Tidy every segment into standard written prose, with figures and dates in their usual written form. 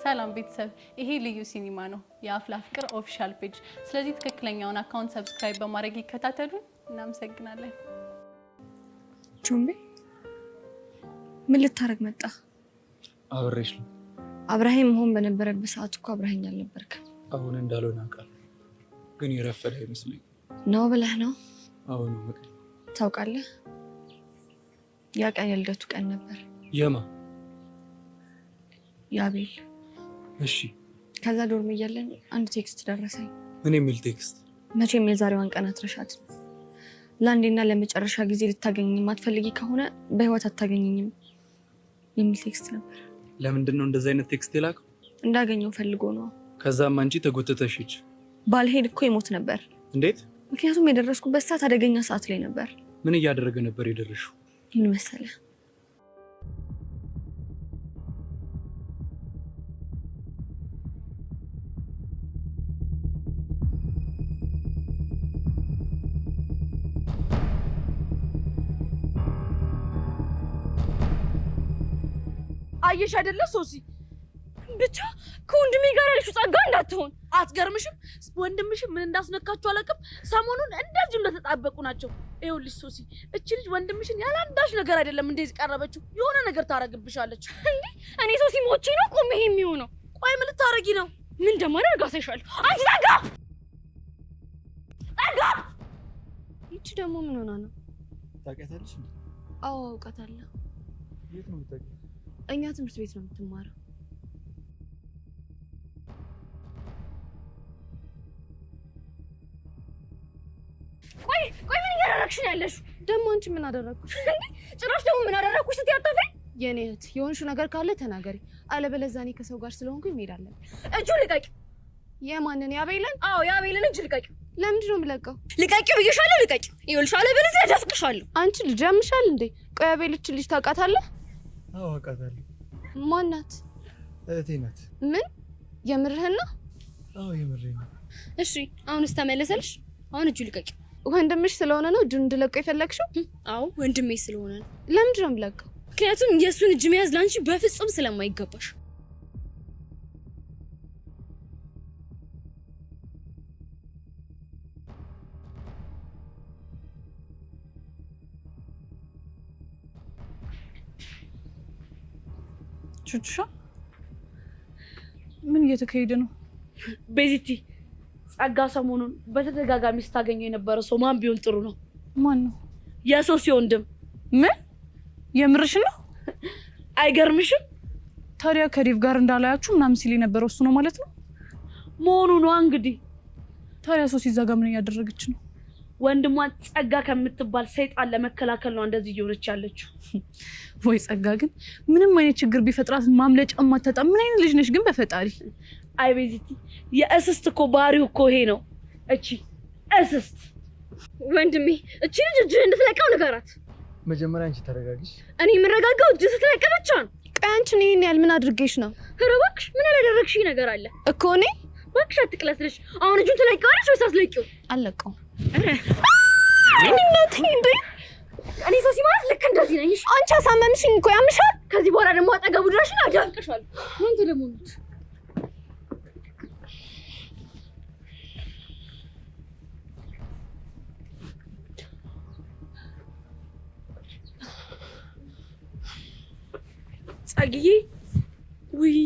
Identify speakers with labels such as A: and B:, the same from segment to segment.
A: ሰላም ቤተሰብ ይሄ ልዩ ሲኒማ ነው የአፍላ ፍቅር ኦፊሻል ፔጅ ስለዚህ ትክክለኛውን አካውንት ሰብስክራይብ በማድረግ ይከታተሉን እናመሰግናለን
B: ጁምቤ ምን ልታረግ መጣ
C: አብሬሽ ነው
B: አብራሂም ሆን በነበረበት ሰዓት እኮ አብራሂም አልነበርክ
C: አሁን እንዳልሆነ አውቃለሁ ግን ይረፈደ አይመስልኝ
B: ነው ብለህ ነው
C: አሁን ነው
B: ታውቃለህ ያ ቀን የልደቱ ቀን ነበር
C: የማ
B: ያቤል
C: እሺ
B: ከዛ ዶርም እያለን አንድ ቴክስት ደረሰኝ
C: ምን የሚል ቴክስት
B: መቼም የዛሬዋን ቀን አትረሻት ለአንዴና ለመጨረሻ ጊዜ ልታገኘኝ ማትፈልጊ ከሆነ በህይወት አታገኘኝም የሚል ቴክስት ነበር
C: ለምንድን ነው እንደዛ አይነት ቴክስት የላከው
B: እንዳገኘው ፈልጎ ነው
C: ከዛም አንቺ ተጎተተሽ
B: ባልሄድ እኮ ይሞት ነበር
C: እንዴት
B: ምክንያቱም የደረስኩበት ሰዓት አደገኛ ሰዓት ላይ ነበር
C: ምን እያደረገ ነበር የደረሽው
B: ምን መሰለህ
D: አየሽ አይደለ ሶሲ
B: ብቻ ከወንድሜ ጋር ያልሽው ጸጋ እንዳትሆን
D: አትገርምሽም ወንድምሽም ምን እንዳስነካቸው አላውቅም ሰሞኑን እንደዚህ እንደተጣበቁ ናቸው ይኸውልሽ ሶሲ እቺ ልጅ ወንድምሽን ያላንዳሽ ነገር አይደለም እንደዚህ ቀረበችው የሆነ ነገር ታረግብሻለች
B: እንዴ እኔ ሶሲ ሞቼ ነው ቆም ይሄ የሚሆነው
D: ቆይ ምን ልታረጊ ነው
B: ምን እንደማደርግ አሳይሻለሁ አንቺ ጸጋ ይቺ ደግሞ ምን ሆና ነው
C: ታውቂያታለሽ
B: አዎ አውቃታለሁ
C: የት ነው የምታውቂው
B: እኛ ትምህርት ቤት ነው የምትማረው ቆይ ምን እያደረግሽ ነው ያለሽ ደግሞ አንቺ ምን አደረግኩሽ ጭራሽ ደግሞ ምን አደረግኩሽ ስትይ አታፍሪ የኔ እህት የሆንሽው ነገር ካለ ተናገሪ አለበለዚያ እኔ ከሰው ጋር ስለሆንኩኝ መሄድ አለብኝ እጁን ልቀቂ የማንን ያቤልን አዎ ያቤልን እጅ ልቀቂ ለምንድን ነው የምለቀው ልቀቂው ብዬሻለሁ ልቀቂው ይኸውልሽ አለበለዚያ እደፍቅሻለሁ አንቺ ልጅ ያምሻል እንዴ ቆይ ያቤልችን ልጅ ታውቃታለህ
C: አዎ አውቃታለሁ
B: ማናት
C: እህቴ ናት
B: ምን የምርህን ነው
C: አዎ የምሬን ነው
B: እሺ አሁንስ ተመለሰልሽ አሁን እጁ ልቀቂ ወንድምሽ ስለሆነ ነው እጁን እንድለቀው የፈለግሽው አዎ ወንድሜ ስለሆነ ነው ለምንድን ነው የምለቀው ምክንያቱም የእሱን እጅ መያዝ ላንቺ በፍጹም ስለማይገባሽ
A: ቹቹሻ ምን እየተካሄደ ነው
D: ቤዚቲ ጸጋ ሰሞኑን በተደጋጋሚ ስታገኘው የነበረው ሰው ማን ቢሆን ጥሩ ነው
A: ማን ነው
D: የሶሲ ወንድም
A: ምን የምርሽ ነው
D: አይገርምሽም
A: ታዲያ ከዲቭ ጋር እንዳላያችሁ ምናምን ሲል የነበረው እሱ ነው ማለት ነው
D: መሆኑ ነው እንግዲህ
A: ታዲያ ሶሲ እዛ ጋር ምን እያደረገች ነው
D: ወንድሟን ጸጋ ከምትባል ሰይጣን ለመከላከል ነው እንደዚህ እየሆነች ያለችው
A: ወይ ጸጋ ግን ምንም አይነት ችግር ቢፈጥራት ማምለጫ ማታጣ ምን አይነት ልጅ ነሽ ግን በፈጣሪ
D: አይ ቤዚቲ የእስስት እኮ ባህሪው እኮ ይሄ ነው እቺ እስስት
B: ወንድሜ እቺ ልጅ እጅ እንድትለቀው ንገራት
C: መጀመሪያ አንቺ ተረጋግሽ
B: እኔ የምረጋጋው እጅ ስትለቀው ብቻ ነው ቆይ አንቺ እኔን ያል ምን አድርጌሽ ነው ኧረ እባክሽ ምን ያደረግሽኝ ነገር አለ እኮ እኔ እባክሽ አትቅለስልሽ አሁን እጁን ትለቀዋለሽ ወይስ አትለቂው አለቀው እኔ እናቴ እንዴ እኔ ሶሲ ማለት ልክ እንደዚህ ነኝ አንቺ አሳመንሽኝ እኮ ያምሻል ከዚህ በኋላ ደግሞ አጠገቡ ድረሽና አዳንቀሻለሁ አንተ ደግሞ ምት
D: ጸግዬ ውይ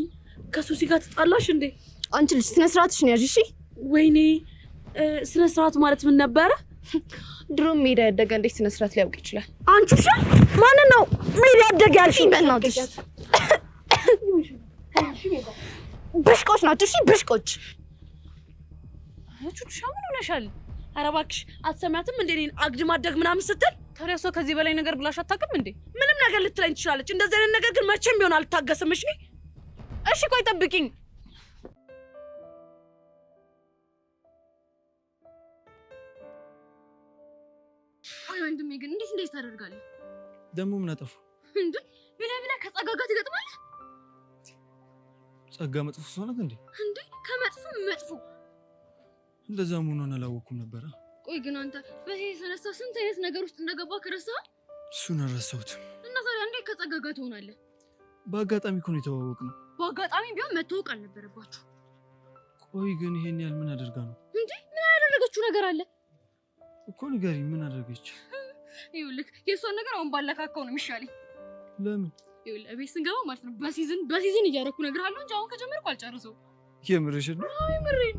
D: ከሶሲ ጋር ተጣላሽ እንዴ
B: አንቺ ልጅ ስነ ስርዓትሽን ያዥ እሺ
D: ወይኔ ስነ ስርዓት ማለት ምን ነበር
B: ድሮም ሜዳ ያደገ እንዴት ስነ ስርዓት ሊያውቅ ይችላል
D: አንቺ ማን ነው ሜዳ ያደገ ያልሽኝ
B: በእናትሽ ብሽቆች ናቸው እሺ ብሽቆች
A: ቹቹሻ ምን ሆነሻል
D: ኧረ እባክሽ አትሰማያትም እንዴ እኔን አግድ ማደግ ምናምን ስትል
A: ታዲያ እሷ ከዚህ በላይ ነገር ብላሽ አታውቅም እንዴ
D: ምንም ነገር ልትለኝ ትችላለች እንደዚህ አይነት ነገር ግን መቼም ቢሆን አልታገስም እሺ
A: ቆይ ጠብቂኝ
B: ወንድሜ ግን እንዴት እንደዚህ ታደርጋለህ
C: ደግሞ ምን አጠፉ
B: እንዴ ብለህ ከጸጋ ጋር ትገጥማለህ
C: ጸጋ መጥፎ ሰው ናት
B: እንዴ ከመጥፎ መጥፎ
C: እንደዛ መሆኑን አላወኩም ነበር
B: ቆይ ግን አንተ በዚህ የተነሳ ስንት አይነት ነገር ውስጥ እንደገባ ከረሳህ
C: እሱን አልረሳሁትም
B: እና ታዲያ እንዴት ከጸጋ ጋር ትሆናለህ
C: በአጋጣሚ እኮ ነው የተዋወቅነው
B: በአጋጣሚ ቢሆን መተዋወቅ አልነበረባችሁ።
C: ቆይ ግን ይሄን ያህል ምን አደርጋ ነው
B: እንዴ? ምን ያደረገችው ነገር አለ
C: እኮ ንገሪኝ። ምን አደረገች?
B: ይኸውልህ የእሷን ነገር አሁን ባለካካው ነው የሚሻለኝ።
C: ለምን?
B: ይኸውልህ ቤት ስንገባ ማለት ነው በሲዝን እያደረኩ እነግርሃለሁ እንጂ አሁን ከጀመርኩ አልጨርሰውም።
C: የምርሽን ነው?
B: አይ የምሬን።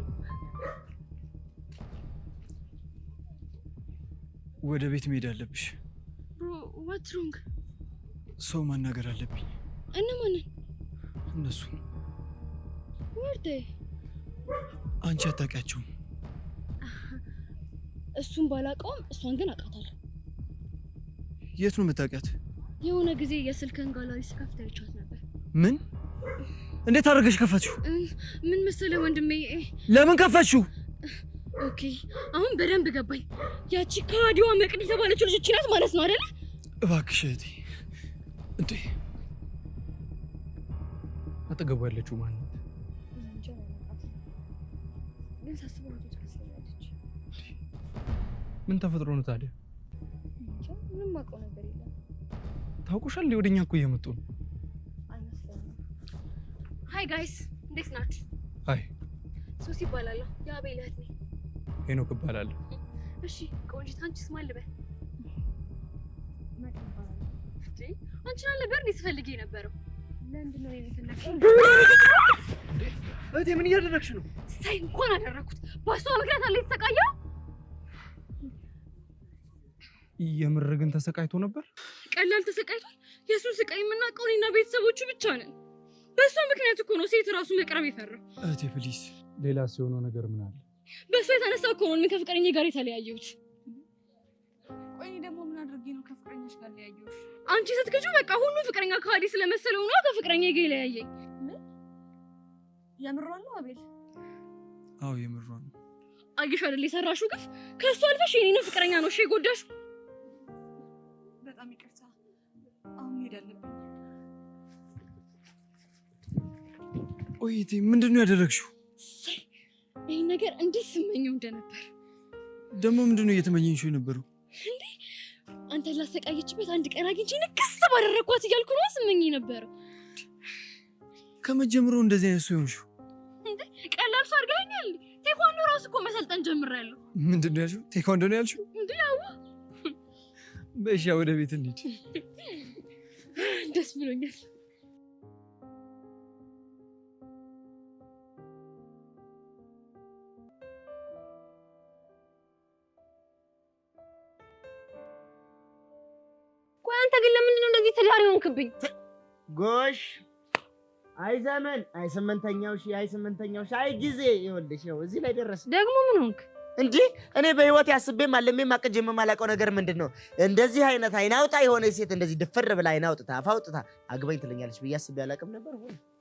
C: ወደ ቤት መሄድ አለብሽ።
B: ብሮ ዋትስ ሮንግ?
C: ሰው ማናገር አለብኝ።
B: እነማንን?
C: እነሱ
B: ወርዴ
C: አንቺ አታውቂያቸውም።
B: እሱን ባላውቀውም እሷን ግን አውቃታለሁ።
C: የት ነው የምታውቂያት?
B: የሆነ ጊዜ የስልክን ጋላሪ ስከፍት አይቻት ነበር።
C: ምን? እንዴት አደረገሽ ከፈትሽው?
B: ምን መሰለህ ወንድሜ።
C: ለምን ከፈትሽው?
B: ኦኬ አሁን በደንብ ገባኝ። ያቺ ከሃዲዋ መቅዲ የተባለችው ልጅ ናት ማለት ነው አይደለ?
C: እባክሽ እህቴ። እንዴ አጠገቡ ያለችው ማን ናት?
B: ግን ሳስበው ትመስለኛለች።
C: ምን ተፈጥሮ ነው ታዲያ?
B: ምንም አውቀው ነገር የለም።
C: ታውቁሻል? ወደኛ እኮ እየመጡ ነው።
B: አይመስለኝም። ሃይ ጋይስ እንዴት ናችሁ?
C: ሃይ
B: ሶሲ እባላለሁ። የአቤል እህት ነኝ።
C: ሄኖክ እባላለሁ።
B: እሺ ቆንጂት፣ አንቺስ ማን ልበል? መቅዲ እባላለሁ። እሺ አንቺን አልነበር እንዴ ስፈልግ የነበረው? ለምንድን ነው የምትነግሪኝ?
C: እህቴ ምን እያደረግሽ ነው?
B: ሳይ እንኳን አደረኩት። በሷ ምክንያት አለ የተሰቃየው።
C: የምር ግን ተሰቃይቶ ነበር?
B: ቀላል ተሰቃይቷል። የሱን ስቃይ የምናውቀው እኔና ቤተሰቦቹ ብቻ ነን። በሷ ምክንያት እኮ ነው ሴት ራሱ መቅረብ የፈራው።
C: እህቴ ፕሊዝ፣ ሌላ ሲሆነው ነገር ምን አለ?
B: በሷ የተነሳ እኮ ነው ከፍቅረኛዬ ጋር የተለያየሁት።
E: ቆይ ደግሞ ምን አድርጌ ነው ከፍቅረኛሽ ጋር ለያየሁሽ?
B: አንቺ ስትገጁ በቃ ሁሉ ፍቅረኛ ከሃዲ ስለመሰለው ነው ከፍቅረኛዬ ጋር የለያየኝ።
E: ምን? የምሯን ነው አቤል?
C: አዎ የምሯን ነው።
B: አየሽ አይደል የሰራሽው ግፍ። ከሷ አልፈሽ የኔን ፍቅረኛ ነው እሺ የጎዳሽው።
E: በጣም ይቅርታ፣ አሁን መሄድ አለብኝ።
C: ቆይ እህቴ ምንድን ነው ያደረግሽው?
B: ይሄን ነገር እንዴት ስመኘው እንደነበር።
C: ደግሞ ምንድን ነው እየተመኘሽው የነበረው?
B: እንዴ አንተ ላሰቃየችበት አንድ ቀን አግኝቼ ንክስ ባደረኳት እያልኩ ነው ስመኝ የነበረው።
C: ከመጀመሩ እንደዚህ አይነት ሰው ሆንሽው?
B: እንዴ ቀላል ሰው አድርገኸኛል። ቴኳንዶ ራሱ እኮ መሰልጠን ጀምሬያለሁ።
C: ምንድን ነው ያልሽው? ቴኳንዶ ነው ያልሽው?
B: እንዴ ያው
C: በእሺ ወደ ቤት እንሂድ።
B: ደስ ብሎኛል። ቆይ አንተ ግን ለምንድን ነው እንደዚህ ተዳሪ ሆንክብኝ?
F: ጎሽ አይ ዘመን አይ ስምንተኛው ሺህ አይ ጊዜ ይኸውልሽ ነው እዚህ ላይ ደረስ።
B: ደግሞ ምን ሆንክ
F: እንዴ? እኔ በህይወት ያስቤም አለሜም አቅጄም የማላውቀው ነገር ምንድነው? እንደዚህ አይነት አይናውጣ የሆነ ሴት እንደዚህ ድፍር ብላ አይናውጥታ አፋውጥታ አግባኝ ትለኛለች ብዬ አስቤ አላውቅም ነበር።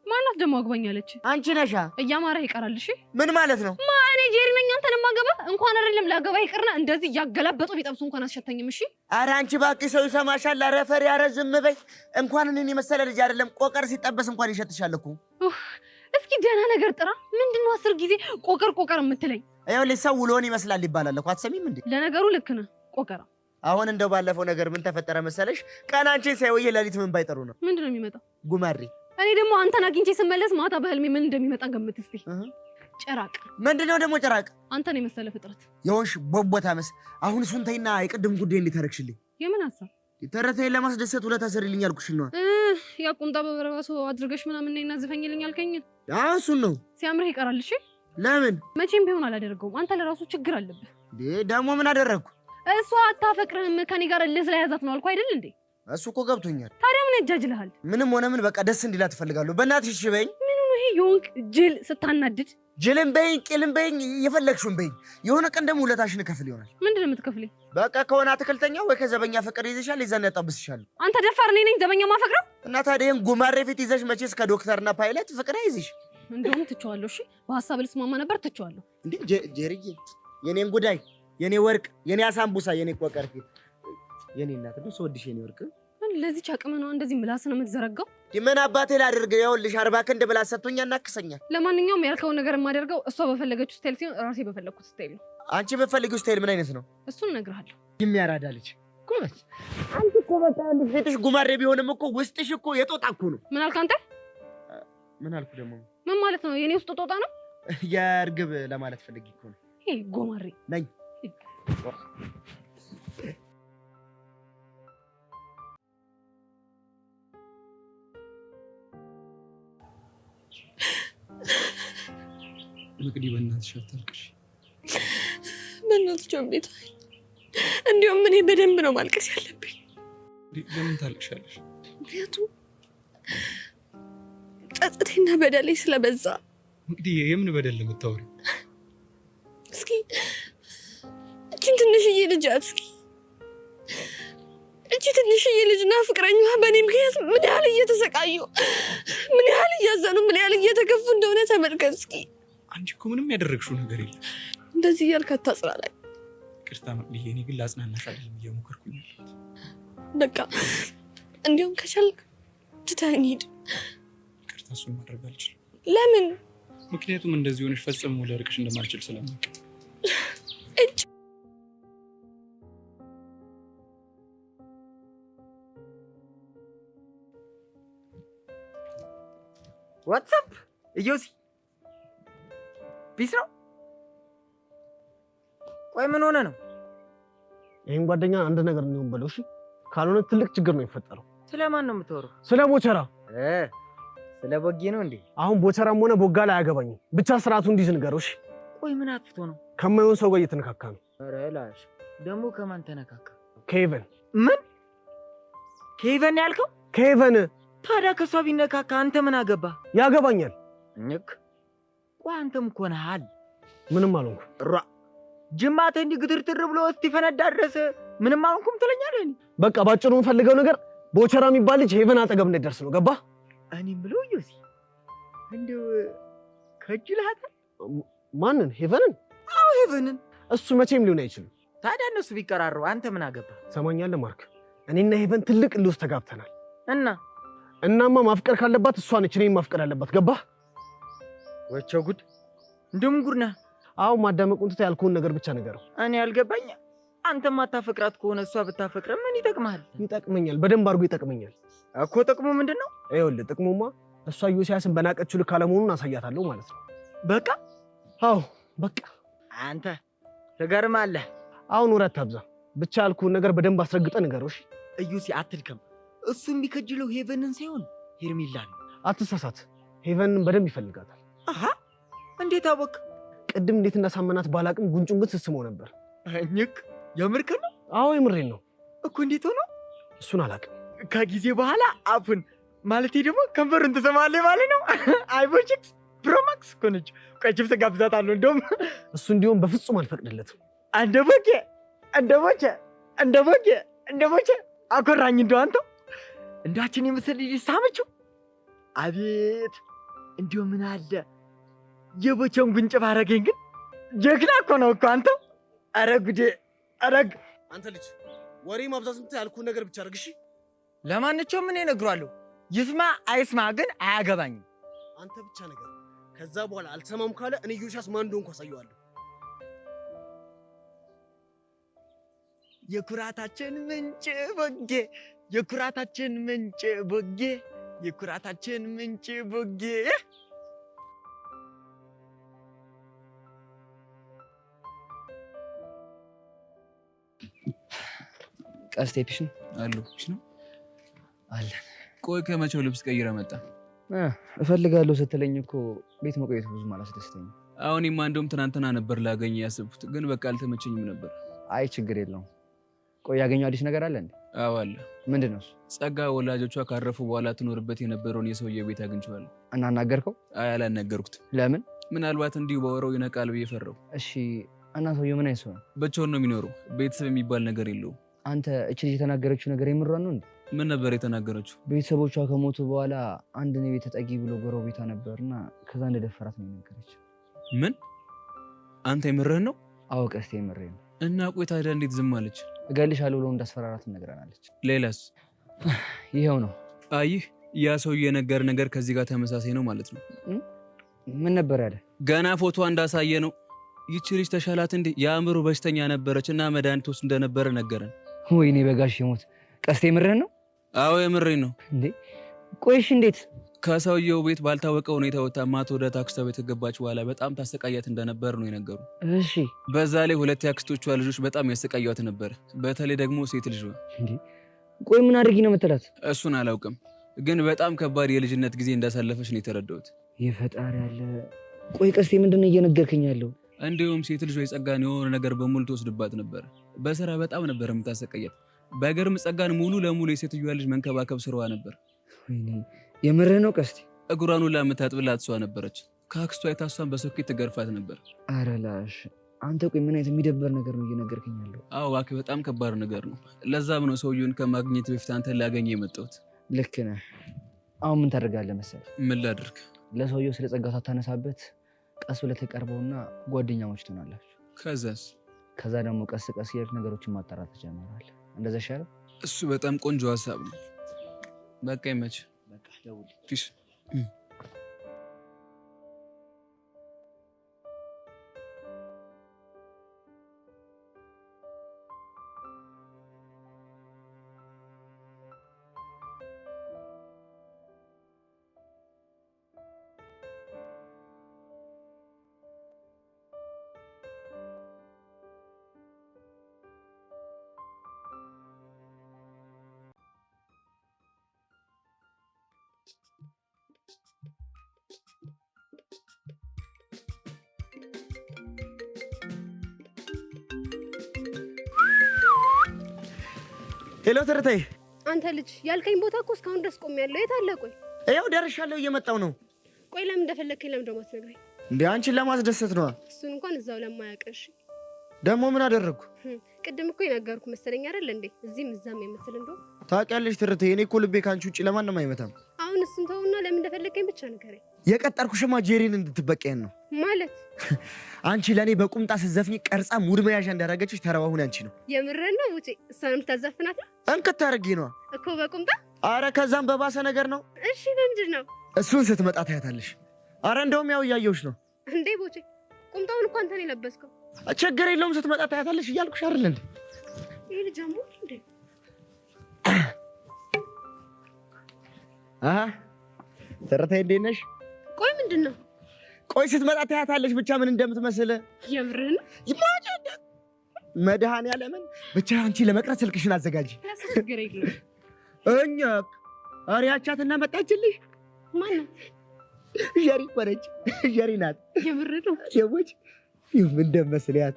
B: ማናት ደግሞ አግባኛለች?
F: አንቺ ነሻ።
B: እያማረህ ይቀራል። እሺ
F: ምን ማለት ነው?
B: እኔ ጄሪ ነኝ አንተን ማገባ እንኳን አይደለም ላገባ ይቅርና እንደዚህ ያገላበጡ ቢጠብሱ እንኳን አስሸተኝም። እሺ
F: ኧረ አንቺ ባቂ ሰው ይሰማሻል። ኧረ ፈሪ፣ ኧረ ዝም በይ። እንኳን እኔን የመሰለ ልጅ አይደለም ቆቀር ሲጠበስ እንኳን ይሸትሻል እኮ።
B: እስኪ ደህና ነገር ጥራ። ምንድነው 10 ጊዜ ቆቀር የምትለኝ?
F: ይኸውልሽ ሰው ውሎን ይመስላል ይባላል እኮ አትሰሚም እንዴ?
B: ለነገሩ ልክ ነህ ቆቀራ።
F: አሁን እንደው ባለፈው ነገር ምን ተፈጠረ መሰለሽ? ቀን አንቺን ሳይወይ ሌሊት ምን ባይጠሩ ነው?
B: ምንድነው የሚመጣው?
F: ጉማሬ።
B: እኔ ደግሞ አንተን አግኝቼ ስመለስ ማታ በህልሜ ምን እንደሚመጣ ገምት እስቲ። ጭራቅ።
F: ምንድነው ደግሞ ጭራቅ?
B: አንተን የመሰለ ፍጥረት
F: የሆንሽ ቦቦታ መስ። አሁን እሱን ተይና የቅድም ጉዳይ እንዴት አደረግሽልኝ?
B: የምን ሀሳብ?
F: ተረተኝ ለማስደሰት ሁለት አሰርልኝ አልኩሽ ነው።
B: ያ ቁምጣ በበረባሶ አድርገሽ ምናምን ነይና ዝፈኝልኝ አልከኝ።
F: አዎ እሱን ነው።
B: ሲያምርህ ይቀራል። እሺ
F: ለምን?
B: መቼም ቢሆን አላደርገውም። አንተ ለራሱ ችግር አለብህ።
F: ደግሞ ምን አደረግኩ?
B: እሷ አታፈቅርህም ከኔ ጋር ስለያዛት ነው አልኩ አይደል እንዴ?
F: እሱ እኮ ገብቶኛል።
B: ታዲያ ምን ያጃጅልሃል?
F: ምንም ሆነ ምን በቃ ደስ እንዲላት እፈልጋለሁ። በእናትሽ እሺ በይኝ።
B: ምን ነው ይሄ የወንቅ ጅል ስታናድድ?
F: ጅልም በይኝ ቂልም በይኝ የፈለግሽውን በይኝ። የሆነ ቀን ደግሞ ውለታሽን እከፍል ይሆናል።
B: ምንድነው የምትከፍለኝ?
F: በቃ ከሆነ አትክልተኛ ወይ ከዘበኛ ፍቅር ይዘሻል፣ ይዘን ያጣብስሻለሁ።
B: አንተ ደፋር እኔ ነኝ ዘበኛ ማፈቅረው?
F: እና ታዲያ ይሄን ጉማሬ ፊት ይዘሽ መቼስ ከዶክተርና ፓይለት ፍቅር አይዝሽ።
B: እንደውም ትቼዋለሁ። እሺ በሐሳብ ልስማማ ነበር ትቼዋለሁ።
F: እንዴ ጄሪዬ፣ የኔን ጉዳይ፣ የኔ ወርቅ፣ የኔ አሳምቡሳ፣ የኔ ቆቀር ፊት፣ የኔ እናት ነው ስወድሽ የኔ ወርቅ።
B: ለዚህ ጫቅመ ነው እንደዚህ ምላስ ነው የምትዘረጋው?
F: ምን አባቴ ላድርግ? ይኸውልሽ 40 ክንድ ብላ ሰጥቶኛ እናክሰኛል።
B: ለማንኛውም ያልከውን ነገር የማደርገው እሷ በፈለገችው ስታይል ሲሆን ራሴ በፈለኩት ስታይል ነው።
F: አንቺ በፈለጊው ስታይል ምን አይነት ነው?
B: እሱን እነግርሃለሁ።
F: የሚያራዳ ልጅ ጎበዝ። አንቺ እኮ በቃ ፊትሽ ጉማሬ ቢሆንም እኮ ውስጥሽ እኮ የጦጣ እኮ ነው።
B: ምን አልክ አንተ?
F: ምን አልኩ ደግሞ?
B: ምን ማለት ነው? የኔ ውስጥ ጦጣ ነው?
F: የእርግብ ለማለት ፈልጌ እኮ ነው።
B: ይሄ ጎማሬ
F: ነኝ።
C: መቅዲ በእናትሽ አታልቅሽ።
E: በእናትሽ ጆምቤት እንዲሁም እኔ በደንብ ነው ማልቀስ ያለብኝ።
C: ለምን ታልቅሻለሽ?
E: ምክንያቱም ጸጸቴና በደሌ ስለበዛ።
C: መቅዲ የምን በደል የምታወሪው?
E: እስኪ እቺን ትንሽዬ ልጅ እስኪ እቺ ትንሽዬ ልጅና ፍቅረኛዋ በእኔ ምክንያት ምን ያህል እየተሰቃዩ፣ ምን ያህል እያዘኑ፣ ምን ያህል እየተከፉ እንደሆነ ተመልከት እስኪ።
C: አንቺ እኮ ምንም ያደረግሽው ነገር የለም።
E: እንደዚህ እያልክ አታጽናናኝ።
C: ይቅርታ መቅዲ፣ እኔ ግን ላጽናናሽ አይደለም እየሞከርኩኝ ያለሁት።
E: በቃ እንዲሁም ከቻልክ ትተኸኝ ሂድ።
C: ይቅርታ፣ እሱን ማድረግ አልችልም።
E: ለምን?
C: ምክንያቱም እንደዚህ ሆነሽ ፈጽሞ ልርቅሽ እንደማልችል ስለማውቅ።
F: ዋትስአፕ እዮሲ ፒስ ነው። ቆይ ምን ሆነ ነው?
G: ይሄን ጓደኛ አንድ ነገር እንዲሆን በለው እሺ። ካልሆነ ትልቅ ችግር ነው የሚፈጠረው።
F: ስለማን ነው የምታወራው?
G: ስለ ቦቸራ።
F: ስለ ቦጌ ነው እንዴ?
G: አሁን ቦቸራም ሆነ ቦጋላ አያገባኝም። ብቻ ስርዓቱ እንዲይዝ ንገረው እሺ።
F: ቆይ ምን አጥፍቶ ነው?
G: ከማይሆን ሰው ጋር እየተነካካ ነው።
F: ኧረ ላሽ ደግሞ ከማን ተነካካ?
G: ከሄቨን።
F: ምን ከሄቨን ያልከው?
G: ከሄቨን።
F: ታዲያ ከሷ ቢነካካ አንተ ምን አገባ?
G: ያገባኛል።
F: እኝክ ቆይ አንተም እኮ ነሃል።
G: ምንም አልሆንኩም።
F: ራ ጅማተ እንዲህ ግትርትር ብሎ እስኪፈነዳ ድረስ ምንም አልሆንኩም ትለኛለህ?
G: በቃ ባጭሩ የምፈልገው ነገር ቦቸራ የሚባል ልጅ ሄቨን አጠገብ እንዳይደርስ ነው። ገባ?
F: እኔም ብለው ዮሲ እንደው ከጅልሃት።
G: ማንን? ሄቨንን?
F: አዎ ሄቨንን።
G: እሱ መቼም ሊሆን አይችልም።
F: ታዲያ እነሱ ቢቀራረቡ አንተ ምን አገባ?
G: ሰማኛለህ ማርክ፣ እኔና ሄቨን ትልቅ ልውስ ተጋብተናል።
F: እናማ
G: ማፍቀር ካለባት እሷ ነች እኔን ማፍቀር ያለባት። ገባህ?
F: ወቸ ጉድ! እንደምን ጉድ ነህ?
G: አዎ ማዳመቁን ትተህ ያልኩህን ነገር ብቻ ንገረው።
F: እኔ ያልገባኝ አንተ ማታፈቅራት ከሆነ እሷ ብታፈቅረ ምን ይጠቅምሃል?
G: ይጠቅመኛል፣ በደንብ አድርጎ ይጠቅመኛል
F: እኮ። ጥቅሙ ምንድን ነው?
G: ይኸውልህ ጥቅሙማ እሷ ዮሲያስን በናቀችው ልክ አለመሆኑን አሳያታለሁ ማለት ነው።
F: በቃ
G: አዎ በቃ።
F: አንተ ትገርማለህ።
G: አሁን ወሬ አታብዛ፣ ብቻ ያልኩህን ነገር በደንብ አስረግጠህ ንገረው እሺ።
F: እዩሲ አትልከም። እሱ የሚከጅለው ሄቨንን ሳይሆን ሄርሜላን ነው።
G: አትሳሳት፣ ሄቨንን በደንብ ይፈልጋታል።
F: አሃ እንዴት አወቅ?
G: ቅድም እንዴት እንዳሳመናት ባላቅም ጉንጩን ግን ስስመው ነበር።
F: እኝክ የምርክን ነው?
G: አዎ የምሬን ነው
F: እኮ። እንዴት ሆኖ?
G: እሱን አላቅም።
F: ከጊዜ በኋላ አፉን ማለቴ ደግሞ ከንፈሩን ትሰማለህ ማለት ነው። አይቦችክስ ፕሮማክስ እኮ ነች። ቆይ ችፕስ ጋብዛታለሁ። እንደውም
G: እሱ እንዲሁም በፍጹም አልፈቅድለትም።
F: እንደ ቦቼ አኮራኝ። እንደው አንተው እንዳችን የምስል ልጅ ሳመችው። አቤት እንዲሁ ምን አለ የቦቼውን ጉንጭ ባረገኝ። ግን ጀግና እኮ ነው እኮ አንተው። ኧረ ጉዴ! አረግ
G: አንተ ልጅ ወሬ ማብዛት እንትን ያልኩህን ነገር ብቻ አድርግ እሺ።
F: ለማንኛውም ምን እነግሯለሁ? ይስማ አይስማ ግን አያገባኝም።
G: አንተ ብቻ ነገር ከዛ በኋላ አልሰማም ካለ እኔ ዮሲያስ ማን እንደሆንኩ አሳየዋለሁ።
F: የኩራታችን ምንጭ ቦጌ፣ የኩራታችን ምንጭ ቦጌ፣ የኩራታችን ምንጭ ቦጌ።
H: ቀስቴ ፒሽ ነው
C: አሉ። ፒሽ ነው
H: አለ።
C: ቆይ ከመቼው ልብስ ቀይረ መጣ?
H: እፈልጋለሁ ስትለኝ እኮ ቤት መቆየት ብዙም አላስደስተኝም።
C: አሁንማ እንደውም ትናንትና ነበር ላገኝ ያሰብኩት፣ ግን በቃ አልተመቸኝም ነበር።
H: አይ ችግር የለውም። ቆይ ያገኘው አዲስ ነገር አለ እንዴ?
C: አዎ አለ።
H: ምንድን ነው?
C: ጸጋ ወላጆቿ ካረፉ በኋላ ትኖርበት የነበረውን የሰውዬ ቤት አግኝቼዋለሁ።
H: እና አናገርከው?
C: አይ አላናገርኩትም።
H: ለምን?
C: ምናልባት እንዲሁ በወረው ይነቃል ብዬ ፈራሁ።
H: እሺ እና ሰውዬው ምን አይነት ሰው ነው?
C: ብቻውን ነው የሚኖረው። ቤተሰብ የሚባል ነገር የለውም።
H: አንተ እቺ ልጅ የተናገረችው ነገር የምሯን ነው እንዴ?
C: ምን ነበር የተናገረችው?
H: ቤተሰቦቿ ከሞቱ በኋላ አንድ ነው ቤት ተጠጊ ብሎ ጎረቤቷ ነበርና ከዛ እንደደፈራት ነው የነገረችው።
C: ምን? አንተ የምርህን ነው?
H: አዎ ቀስቴ የምሬን ነው።
C: እና ቆይ ታዲያ እንዴት ዝም አለች?
H: እገልሻለሁ ብሎ እንዳስፈራራት ነግራናለች።
C: ሌላስ?
H: ይሄው ነው።
C: አይህ ያ ሰው የነገር ነገር ከዚህ ጋር ተመሳሳይ ነው ማለት ነው።
H: ምን ነበር ያለ?
C: ገና ፎቶ እንዳሳየ ነው። ይቺ ልጅ ተሻላት እንዴ? የአእምሮ በሽተኛ ነበረች እና መድኃኒት ወስድ እንደነበረ ነገረን።
H: ወይኔ በጋሽ ይሞት። ቀስቴ የምርህን ነው?
C: አዎ የምሬን ነው።
H: እንዴ ቆይሽ እንዴት?
C: ከሰውየው ቤት ባልታወቀ ሁኔታ ወጣ ማታ ወደ አክስቷ ቤት ገባች። በኋላ በጣም ታሰቃያት እንደነበር ነው የነገሩ።
H: እሺ።
C: በዛ ላይ 2 የአክስቶቿ ልጆች በጣም ያሰቃያት ነበር። በተለይ ደግሞ ሴት ልጅ ነው።
H: ቆይ ምን አድርጊ ነው የምትላት?
C: እሱን አላውቅም፣ ግን በጣም ከባድ የልጅነት ጊዜ እንዳሳለፈች ነው የተረዳሁት።
H: የፈጣሪ ያለ። ቆይ ቀስቴ ምንድነው እየነገርከኝ ያለው?
C: እንዲሁም ሴት ልጅ ጸጋን የሆነ ነገር በሙሉ ትወስድባት ነበር። በስራ በጣም ነበር የምታሰቃያት። በገርም ጸጋን ሙሉ ለሙሉ የሴትዮዋ ልጅ መንከባከብ ስራዋ ነበር።
H: ወይኔ የምርህ ነው ቀስቴ?
C: እግሯን ሁላ የምታጥብላት እሷ ነበረች። ከአክስቷ የታሷን በሶኬት ትገርፋት ነበር።
H: ኧረ ላሽ አንተ ቆይ ምን አይነት የሚደበር ነገር ነው እየነገርከኝ ያለው?
C: አዎ እባክህ በጣም ከባድ ነገር ነው። ለዛም ነው ሰውየውን ከማግኘት በፊት አንተን ላገኘ የመጣሁት።
H: ልክ ነህ። አሁን ምን ታደርጋለህ መሰለህ?
C: ምን ላድርግ?
H: ለሰውየው ስለ ጸጋ ሳታነሳበት ቀስ ብለህ ተቀርበውና ጓደኛሞች ትሆናላችሁ።
C: ከዛስ?
H: ከዛ ደግሞ ቀስ ቀስ ያልክ ነገሮችን ማጣራት ትጀምራለህ። እንደዛ ይሻላል።
C: እሱ በጣም ቆንጆ ሀሳብ ነው። በቃ ይመች።
H: በቃ ደውል።
C: ፒስ።
F: ሄሎ ትርታዬ።
B: አንተ ልጅ ያልከኝ ቦታ እኮ እስካሁን ድረስ ቆሜያለሁ። የት አለ? ቆይ
F: ይኸው ደርሻለሁ፣ እየመጣሁ ነው።
B: ቆይ ለምን እንደፈለግከኝ ለምን ደግሞ አትነግረኝ?
F: እንዴ አንቺን ለማስደሰት ነዋ።
B: እሱን እንኳን እዛው ለማያውቅሽ።
F: ደግሞ ምን አደረግኩ?
B: ቅድም እኮ የነገርኩ መሰለኝ አይደል እንዴ? እዚህም እዛም የምትል እንደው
F: ታውቂያለሽ ትርታዬ፣ እኔ እኮ ልቤ ከአንቺ ውጭ ለማንም አይመታም።
B: አሁን እሱን ተውና ለምን እንደፈለግከኝ ብቻ ንገረኝ።
F: የቀጠርኩሽማ ጄሪን እንድትበቀየን ነው።
B: ማለት
F: አንቺ ለእኔ በቁምጣ ስትዘፍኝ ቀርጻ ሙድ መያዣ እንዳደረገችሽ ተራው አሁን አንቺ ነው።
B: የምርህን ነው ውጪ? እሷንም ታዘፍናት ነው?
F: እንክት ታደርጊ ነዋ
B: እኮ በቁምጣ።
F: አረ ከዛም በባሰ ነገር ነው።
B: እሺ በምንድን ነው?
F: እሱን ስትመጣ ታያታለሽ። አረ እንደውም ያው እያየሁሽ ነው።
B: እንዴ ቦቼ ቁምጣውን እኮ አንተ ነው የለበስከው።
F: ችግር የለውም ስትመጣ ታያታለሽ እያልኩሽ አይደል እንዴ?
B: ይሄ ልጅ አሞ እንዴ
F: ትርታዬ እንዴት ነሽ?
B: ቆይ ምንድን ነው?
F: ቆይ ስትመጣ ታያታለሽ ብቻ ምን እንደምትመስል።
B: የምርህን ነው?
F: መድኃኒዓለምን ብቻ አንቺ ለመቅረት ስልክሽን አዘጋጂ።
B: ችግር የለውም።
F: እኛ አሪያቻትና መጣችልሽ።
B: ማን ነው?
F: ጀሪ እኮ ነች። ጀሪ ናት።
B: የምርህን ነው?
F: ሰዎች ምን እንደመስልያት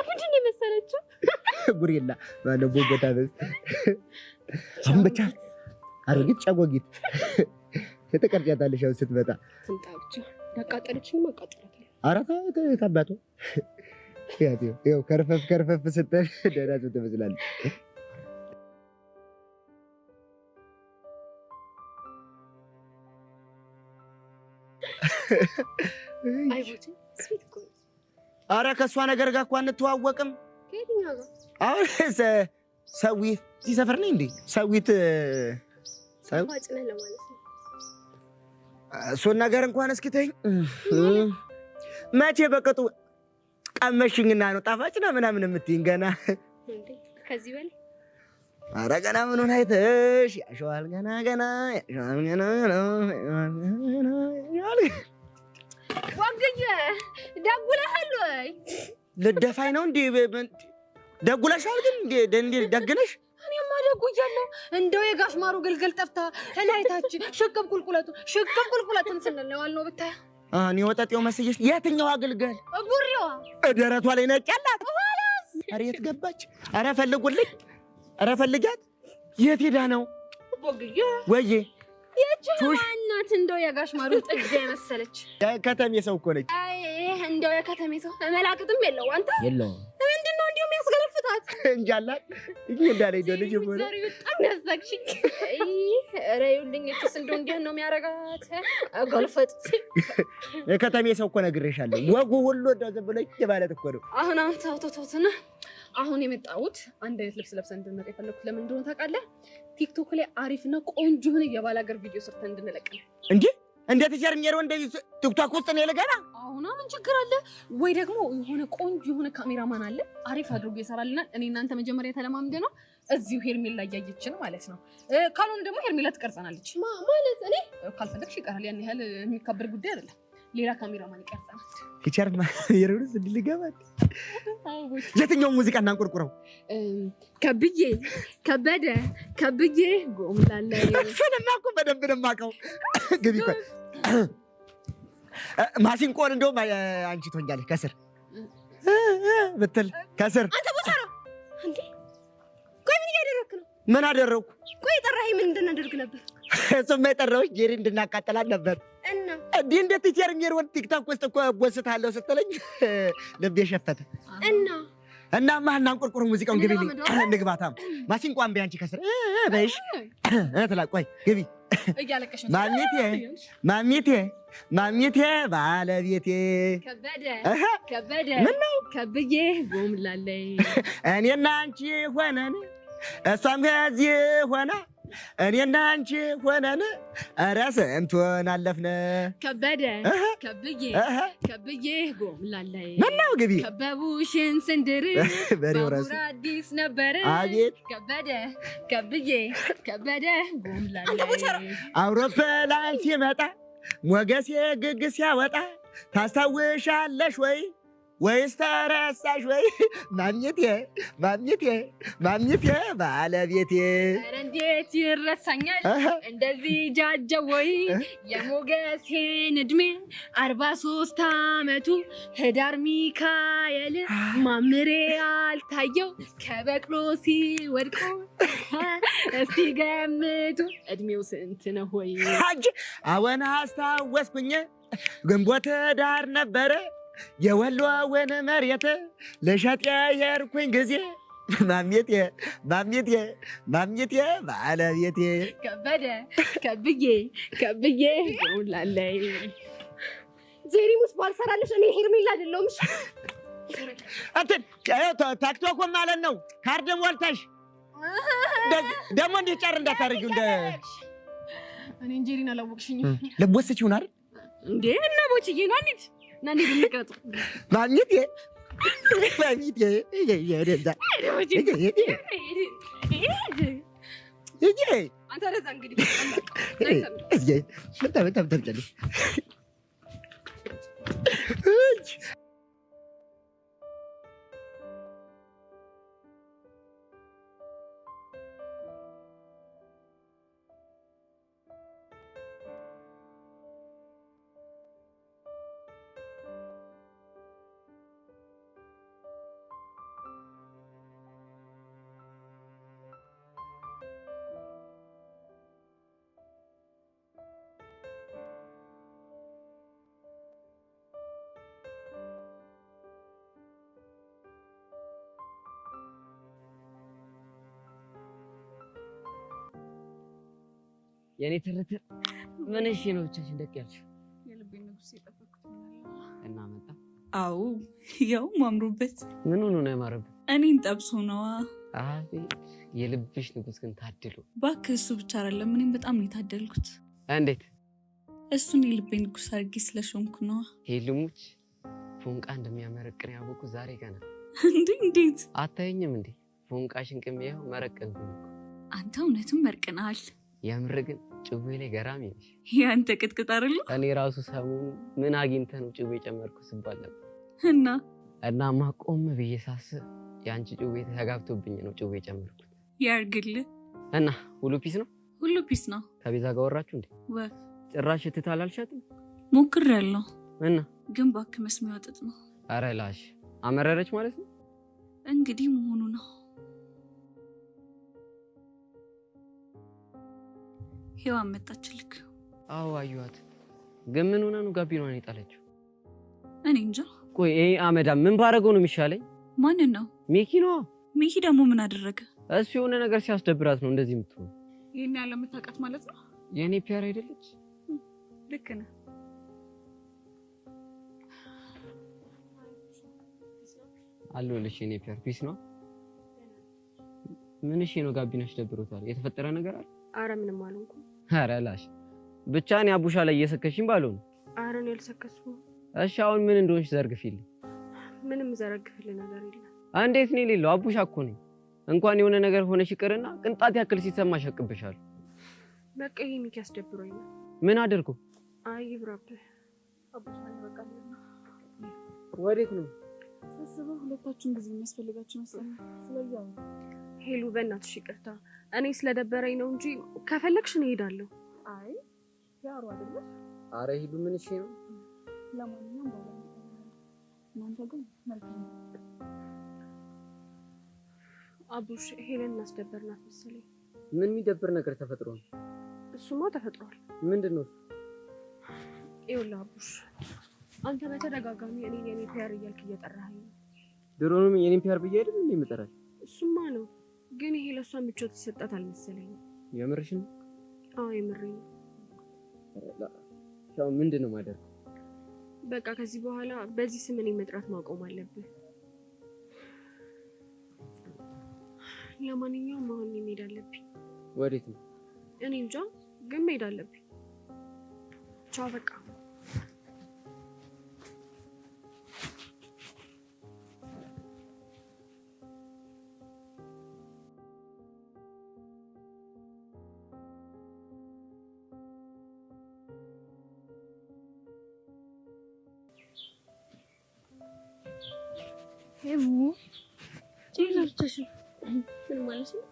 B: ምንድን ነው የመሰለችው?
F: ጉሬላ ማነው ቦጎታ በስ አሁን ብቻ አረግጥ ጫጓጊት የተቀርጫታለሽ። አሁን ስትመጣ
B: ትምጣ ብቻ። ያቃጠለችኝማ አቃጠላታለሁ።
F: ኧረ ታባቱ ያው ከርፈፍ ስትል ደህና ሰው ትመስላለች።
B: አይ ቦቼ ስዊት እኮ።
F: ኧረ ከእሷ ነገር ጋር እኮ አንተዋወቅም።
B: ከየትኛው ጋር?
F: አሁን ሰዊት እዚህ ሰፈር ነኝ እንዴ? ሰዊት
B: ዋጭነህ ለማለት ነው።
F: እሱን ነገር እንኳን እስኪ ተይኝ። መቼ በቅጡ ቀመሽኝና ነው ጣፋጭ ነው ምናምን የምትይኝ ገና
B: እንዴ? ከዚህ በላይ
F: ኧረ ገና ምኑን አይተሽ ያሸዋል ገና
B: ዋግዬ ደጉለሃል ወይ?
F: ልደፋኝ ነው እንዴ? ደጉለሻል ግን እንዴ ደግነሽ?
B: እኔማ ደጉያለሁ። እንደው የጋሽ ማሩ ግልግል ጠፍታ እላይታች ሽቅብ ቁልቁለቱን ስንለዋል ነው ብታይ።
F: እኔ ወጠጤው መስየሽ። የትኛው አገልገል?
B: ጉሪዋ
F: ደረቷ ላይ ነጭ ያላት። ኧረ የት ገባች? ኧረ ፈልጉልኝ። ኧረ ፈልጊያት። የት ሄዳ ነው?
B: ቦግዬ
F: ወይዬ
B: የቺ እናት እንደው የጋሽ ማሩ ጥጃ የመሰለች
F: የከተሜ ሰው እኮ ነች።
B: አይ እንደው የከተሜ ሰው መላቅጥም የለው አንተ
H: የለውም።
B: ምንድነው እንዲሁ የሚያስገለፍታት?
F: እንጃላት እኛ እንዳለኝ ነው ልጅ ሆነ።
B: ዛሬ በጣም ያሳቅሽኝ። ኧረ ይኸውልኝ እቺስ እንደው እንዲህ ነው የሚያረጋት። አገልፈጥ
F: የከተሜ ሰው እኮ ነግሬሻለሁ። ወጉ ሁሉ እንደዚህ ብሎ ማለት እኮ ነው።
B: አሁን ተውተውትና አሁን የመጣሁት አንድ አይነት ልብስ ለብሰን እንድንመጣ የፈለኩት ለምን እንደሆነ ታውቃለህ? ቲክቶክ ላይ አሪፍና ቆንጆ የሆነ የባል ሀገር ቪዲዮ ሰርተን እንድንለቅ ነው።
F: እንዴ እንዴት ጀርኛሮ እንደዚህ ቲክቶክ ውስጥ ነው ለገና?
B: አሁን ምን ችግር አለ? ወይ ደግሞ የሆነ ቆንጆ የሆነ ካሜራማን አለ አሪፍ አድርጎ ይሰራልናል። እኔ እናንተ መጀመሪያ ተለማምደ ነው እዚሁ ሄርሜላ እያየችን ማለት ነው። ካልሆነ ደግሞ ሄርሜላ ትቀርጸናለች
E: ማለት እኔ
B: ካልፈለግሽ ይቀራል። ያን ያህል የሚካበድ ጉዳይ አይደለም። ሌላ ካሜራማን ይቀርጸናል።
F: ኪቸርማ የሮድስ እንድልገባት የትኛው ሙዚቃ እናንቆርቁረው?
B: ከብዬ ከበደ ከብዬ ጎምላለ
F: እሱንማ እኮ በደንብ ነው የማውቀው። ግቢ እኮ ማሲንቆን እንደውም አንቺ ትሆኛለሽ ከስር ብትል ከስር
E: አንተ ቦታ ነው እንዴ? ቆይ ምን እያደረክ ነው?
F: ምን አደረኩ?
E: ቆይ የጠራኸኝ ምን እንድናደርግ ነበር?
F: እሱማ የጠራሁሽ ጄሪ እንድናቃጠላት ነበር።
E: እና
F: እንዲህ እንደ ቲቸር ሜሮን ቲክቶክ ውስጥ እኮ ቦስታለሁ ስትለኝ ልቤ ሸፈተ። እናማ እናንቆርቁር ሙዚቃውን ግቢ ንግባታም ማሲንቋን ቢያንቺ ከስር በይሽ ትላ ቆይ ግቢ
B: እያለቀሽ ነው
F: ማሚቴ ማሚቴ ማሚቴ ባለቤቴ
B: ከበደ ምነው ከብዬ ጎምላለ
F: እኔና አንቺ ሆነን እሷም ከዚህ ሆና እኔና አንቺ ሆነን ኧረ ስንቱን አለፍነ።
B: ከበደ ከብዬ ጎምላለ
F: ምነው ግቢ
B: ከበቡሽን ስንድር ባቡር አዲስ ነበር።
F: አቤት
B: ከበደ ጎምላለ
F: አውሮፕላን ሲመጣ ሞገሴ ግግ ሲያወጣ ታስታውሻለሽ ወይ ወይስ ተረሳሽ ወይ? ማግኘቴ ባለቤቴ
B: ኧረ እንዴት ይረሳኛል እንደዚህ ጃጀ ወይ የሞገሴን እድሜ 43 ዓመቱ ህዳር ሚካኤል ማምሬ አልታየው ከበቅሎ ሲወድቆ እስቲ ገምቱ እድሜው ስንት ነው ወይ?
F: አወና አስታወስኩኝ ግንቦት ዳር ነበረ የወሎውን መሬት ለሸጥ የሄድኩኝ ጊዜ ማግኘቴ ባለቤቴ
B: ከብዬ ጎምላለ
E: ጄሪ ሙስ ባልሰራልሽ እኔ ሄርሜላ አይደለሁም። እሺ
F: እንትን ታክቶክ ማለት ነው። ካርድ ሞልተሽ ደግሞ እንዲህ ጨር እንዳታረጊው እንደ
B: እኔ ጄሪን አላወቅሽኝ
F: ልቦስች ይሆናል
B: እንዴ? እና ቦችዬ ነው አንዴ ናኒ ልንቀጥ
F: ማግኘቴ
B: አንተ ለዛ እንግዲህ
I: የኔ ትርትር ምን እሺ ነው ብቻሽን ደቅ ያልሽ?
B: የልቤን ንጉስ የጠበቅኩት
I: እና መጣ።
J: አዎ ያው ማምሩበት
I: ምን ሆኖ ነው ያማረበት?
J: እኔን ጠብሶ ነዋ።
I: አቤት የልብሽ ንጉስ ግን ታድሎ።
J: እባክህ እሱ ብቻ አይደለም እኔም በጣም ነው የታደልኩት።
I: እንዴት?
J: እሱን የልቤን ንጉስ አድርጌ ስለሾምኩ ነዋ።
I: ሄልሙች ፎንቃ እንደሚያመረቅን ያወቁ ዛሬ ገና።
J: እንዴት
I: አታየኝም እንዴ? ፎንቃሽን ቅሜው መረቀንኩ።
J: አንተ እውነትም መርቅናል።
I: የምር ግን ጭዌ ላይ ገራሚ ነሽ።
J: ያንተ ቅጥቅጥ አይደል?
I: እኔ ራሱ ሰሞኑን ምን አግኝተህ ነው ጭዌ ጨመርኩ ስባል ነበር።
J: እናማ
I: ቆም ብዬ ሳስብ ያንቺ ጭዌ ተጋብቶብኝ ነው ጭዌ ጨመርኩት።
J: ያርግልህ።
I: እና ሁሉ ፒስ ነው?
J: ሁሉ ፒስ ነው።
I: ከቤዛ ጋር ወራችሁ እንዴ?
J: ወፍ
I: ጭራሽ ትታላልሻትም?
J: ሞክሬያለሁ
I: እና
J: ግን እባክህ መስሚያ ጥጥ ነው።
I: ኧረ ላሽ አመረረች ማለት ነው
J: እንግዲህ መሆኑ ነው። ሄዋን መጣችልክ?
I: አዎ አዩዋት። ግን ምን ሆና ነው ጋቢኗን የጣለችው?
J: እኔ እንጃ።
I: ቆይ ይሄ አመዳም ምን ባረገው ነው የሚሻለኝ?
J: ማንን ነው?
I: ሚኪ ነው።
J: ሚኪ ደግሞ ምን አደረገ?
I: እሱ የሆነ ነገር ሲያስደብራት ነው እንደዚህ የምትሆን።
J: ይሄን ያለ የምታውቃት ማለት ነው?
I: የኔ ፒያር አይደለች?
J: ልክ ነህ።
I: አለሁልሽ የኔ ፒያር። ፒስ ነው። ምን እሺ ነው ጋቢናሽ ደብሮታል? የተፈጠረ ነገር አለ?
E: አረ ምንም አልሆንኩም።
I: አረ ላሽ ብቻ እኔ አቡሻ ላይ እየሰከሽኝ ባልሆነ።
E: አረ ነው ያልሰከስኩ።
I: እሺ አሁን ምን እንደሆንሽ ዘርግፊልኝ።
E: ምንም ዘረግፍልኝ ነገር የለም።
I: እንዴት ነው የሌለው? አቡሻ እኮ ነኝ እንኳን የሆነ ነገር ሆነሽ ይቅርና ቅንጣት ያክል ሲሰማሽ ያቅብሻል።
B: በቃ ይሄ ሚኪ ያስደብሮኝ ነው።
I: ምን አደርኩ?
B: አይ ይብራብህ። አባቷን በቃ
I: ወዴት ነው?
J: ሳስበው ሁለታችን ጊዜ የሚያስፈልጋቸው መሰለኝ። ስለዚህ
B: ሄሉ በእናትሽ ይቅርታ፣ እኔ ስለደበረኝ ነው እንጂ ከፈለግሽ እኔ እሄዳለሁ።
J: አይ ያሩ አይደለም።
I: አረ ሂዱ። ምን እሺ ነው?
J: ለማንኛውም ባላ እናንተ ግን መልካም ነው።
B: አቡሽ ሄለን እናስደበርናት መሰለኝ።
I: ምን የሚደብር ነገር ተፈጥሮ ነው?
B: እሱማ ተፈጥሯል።
I: ምንድነው?
B: ይኸውልህ አቡሽ፣ አንተ በተደጋጋሚ እኔ የኔ ፒያር እያልክ እየጠራኸኝ ነው።
I: ድሮንም የኔ ፒያር ብዬ አይደል እንዴ የምጠራሽ?
B: እሱማ ነው፣ ግን ይሄ ለእሷ ምቾት ይሰጣት አልመሰለኝም።
I: የምርሽን?
B: አዎ የምሬን።
I: ሻው ምንድነው ማደርግ?
B: በቃ ከዚህ በኋላ በዚህ ስም እኔ መጥራት ማቆም አለብህ። ለማንኛውም አሁን መሄድ አለብኝ።
I: ወዴት ነው?
B: እኔ እንጃ፣ ግን መሄድ አለብኝ። ቻው በቃ። ምን ማለት ነው?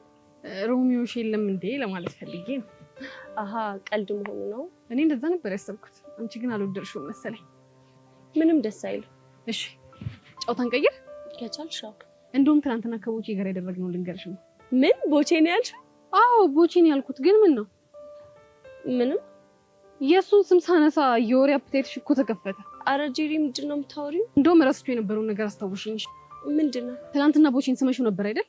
E: ሮሚዮሽ የለም እንዴ ለማለት ፈልጌ ነው።
B: አሃ ቀልድ መሆኑ ነው።
E: እኔ እንደዛ ነበር ያሰብኩት። አንቺ ግን አልወደድሽውም መሰለኝ።
B: ምንም ደስ አይልም።
E: እሺ ጨዋታን ቀይር
B: ከቻልሽ።
E: እንደውም ትናንትና ከቦቼ ጋር ያደረግነው ልንገርሽ ነው።
B: ምን ቦቼ ነው ያልሽው?
E: አዎ ቦቼ ነው ያልኩት። ግን ምን ነው?
B: ምንም።
E: የእሱን ስም ሳነሳ የወሬ አፕቴትሽ እኮ ተከፈተ።
B: አረ ጄሪ ምንድን ነው የምታወሪው?
E: እንደውም ረስቼው የነበረውን ነገር አስታውሽኝ።
B: ምንድን ነው?
E: ትናንትና ቦቼን ስመሽው ነበር አይደል?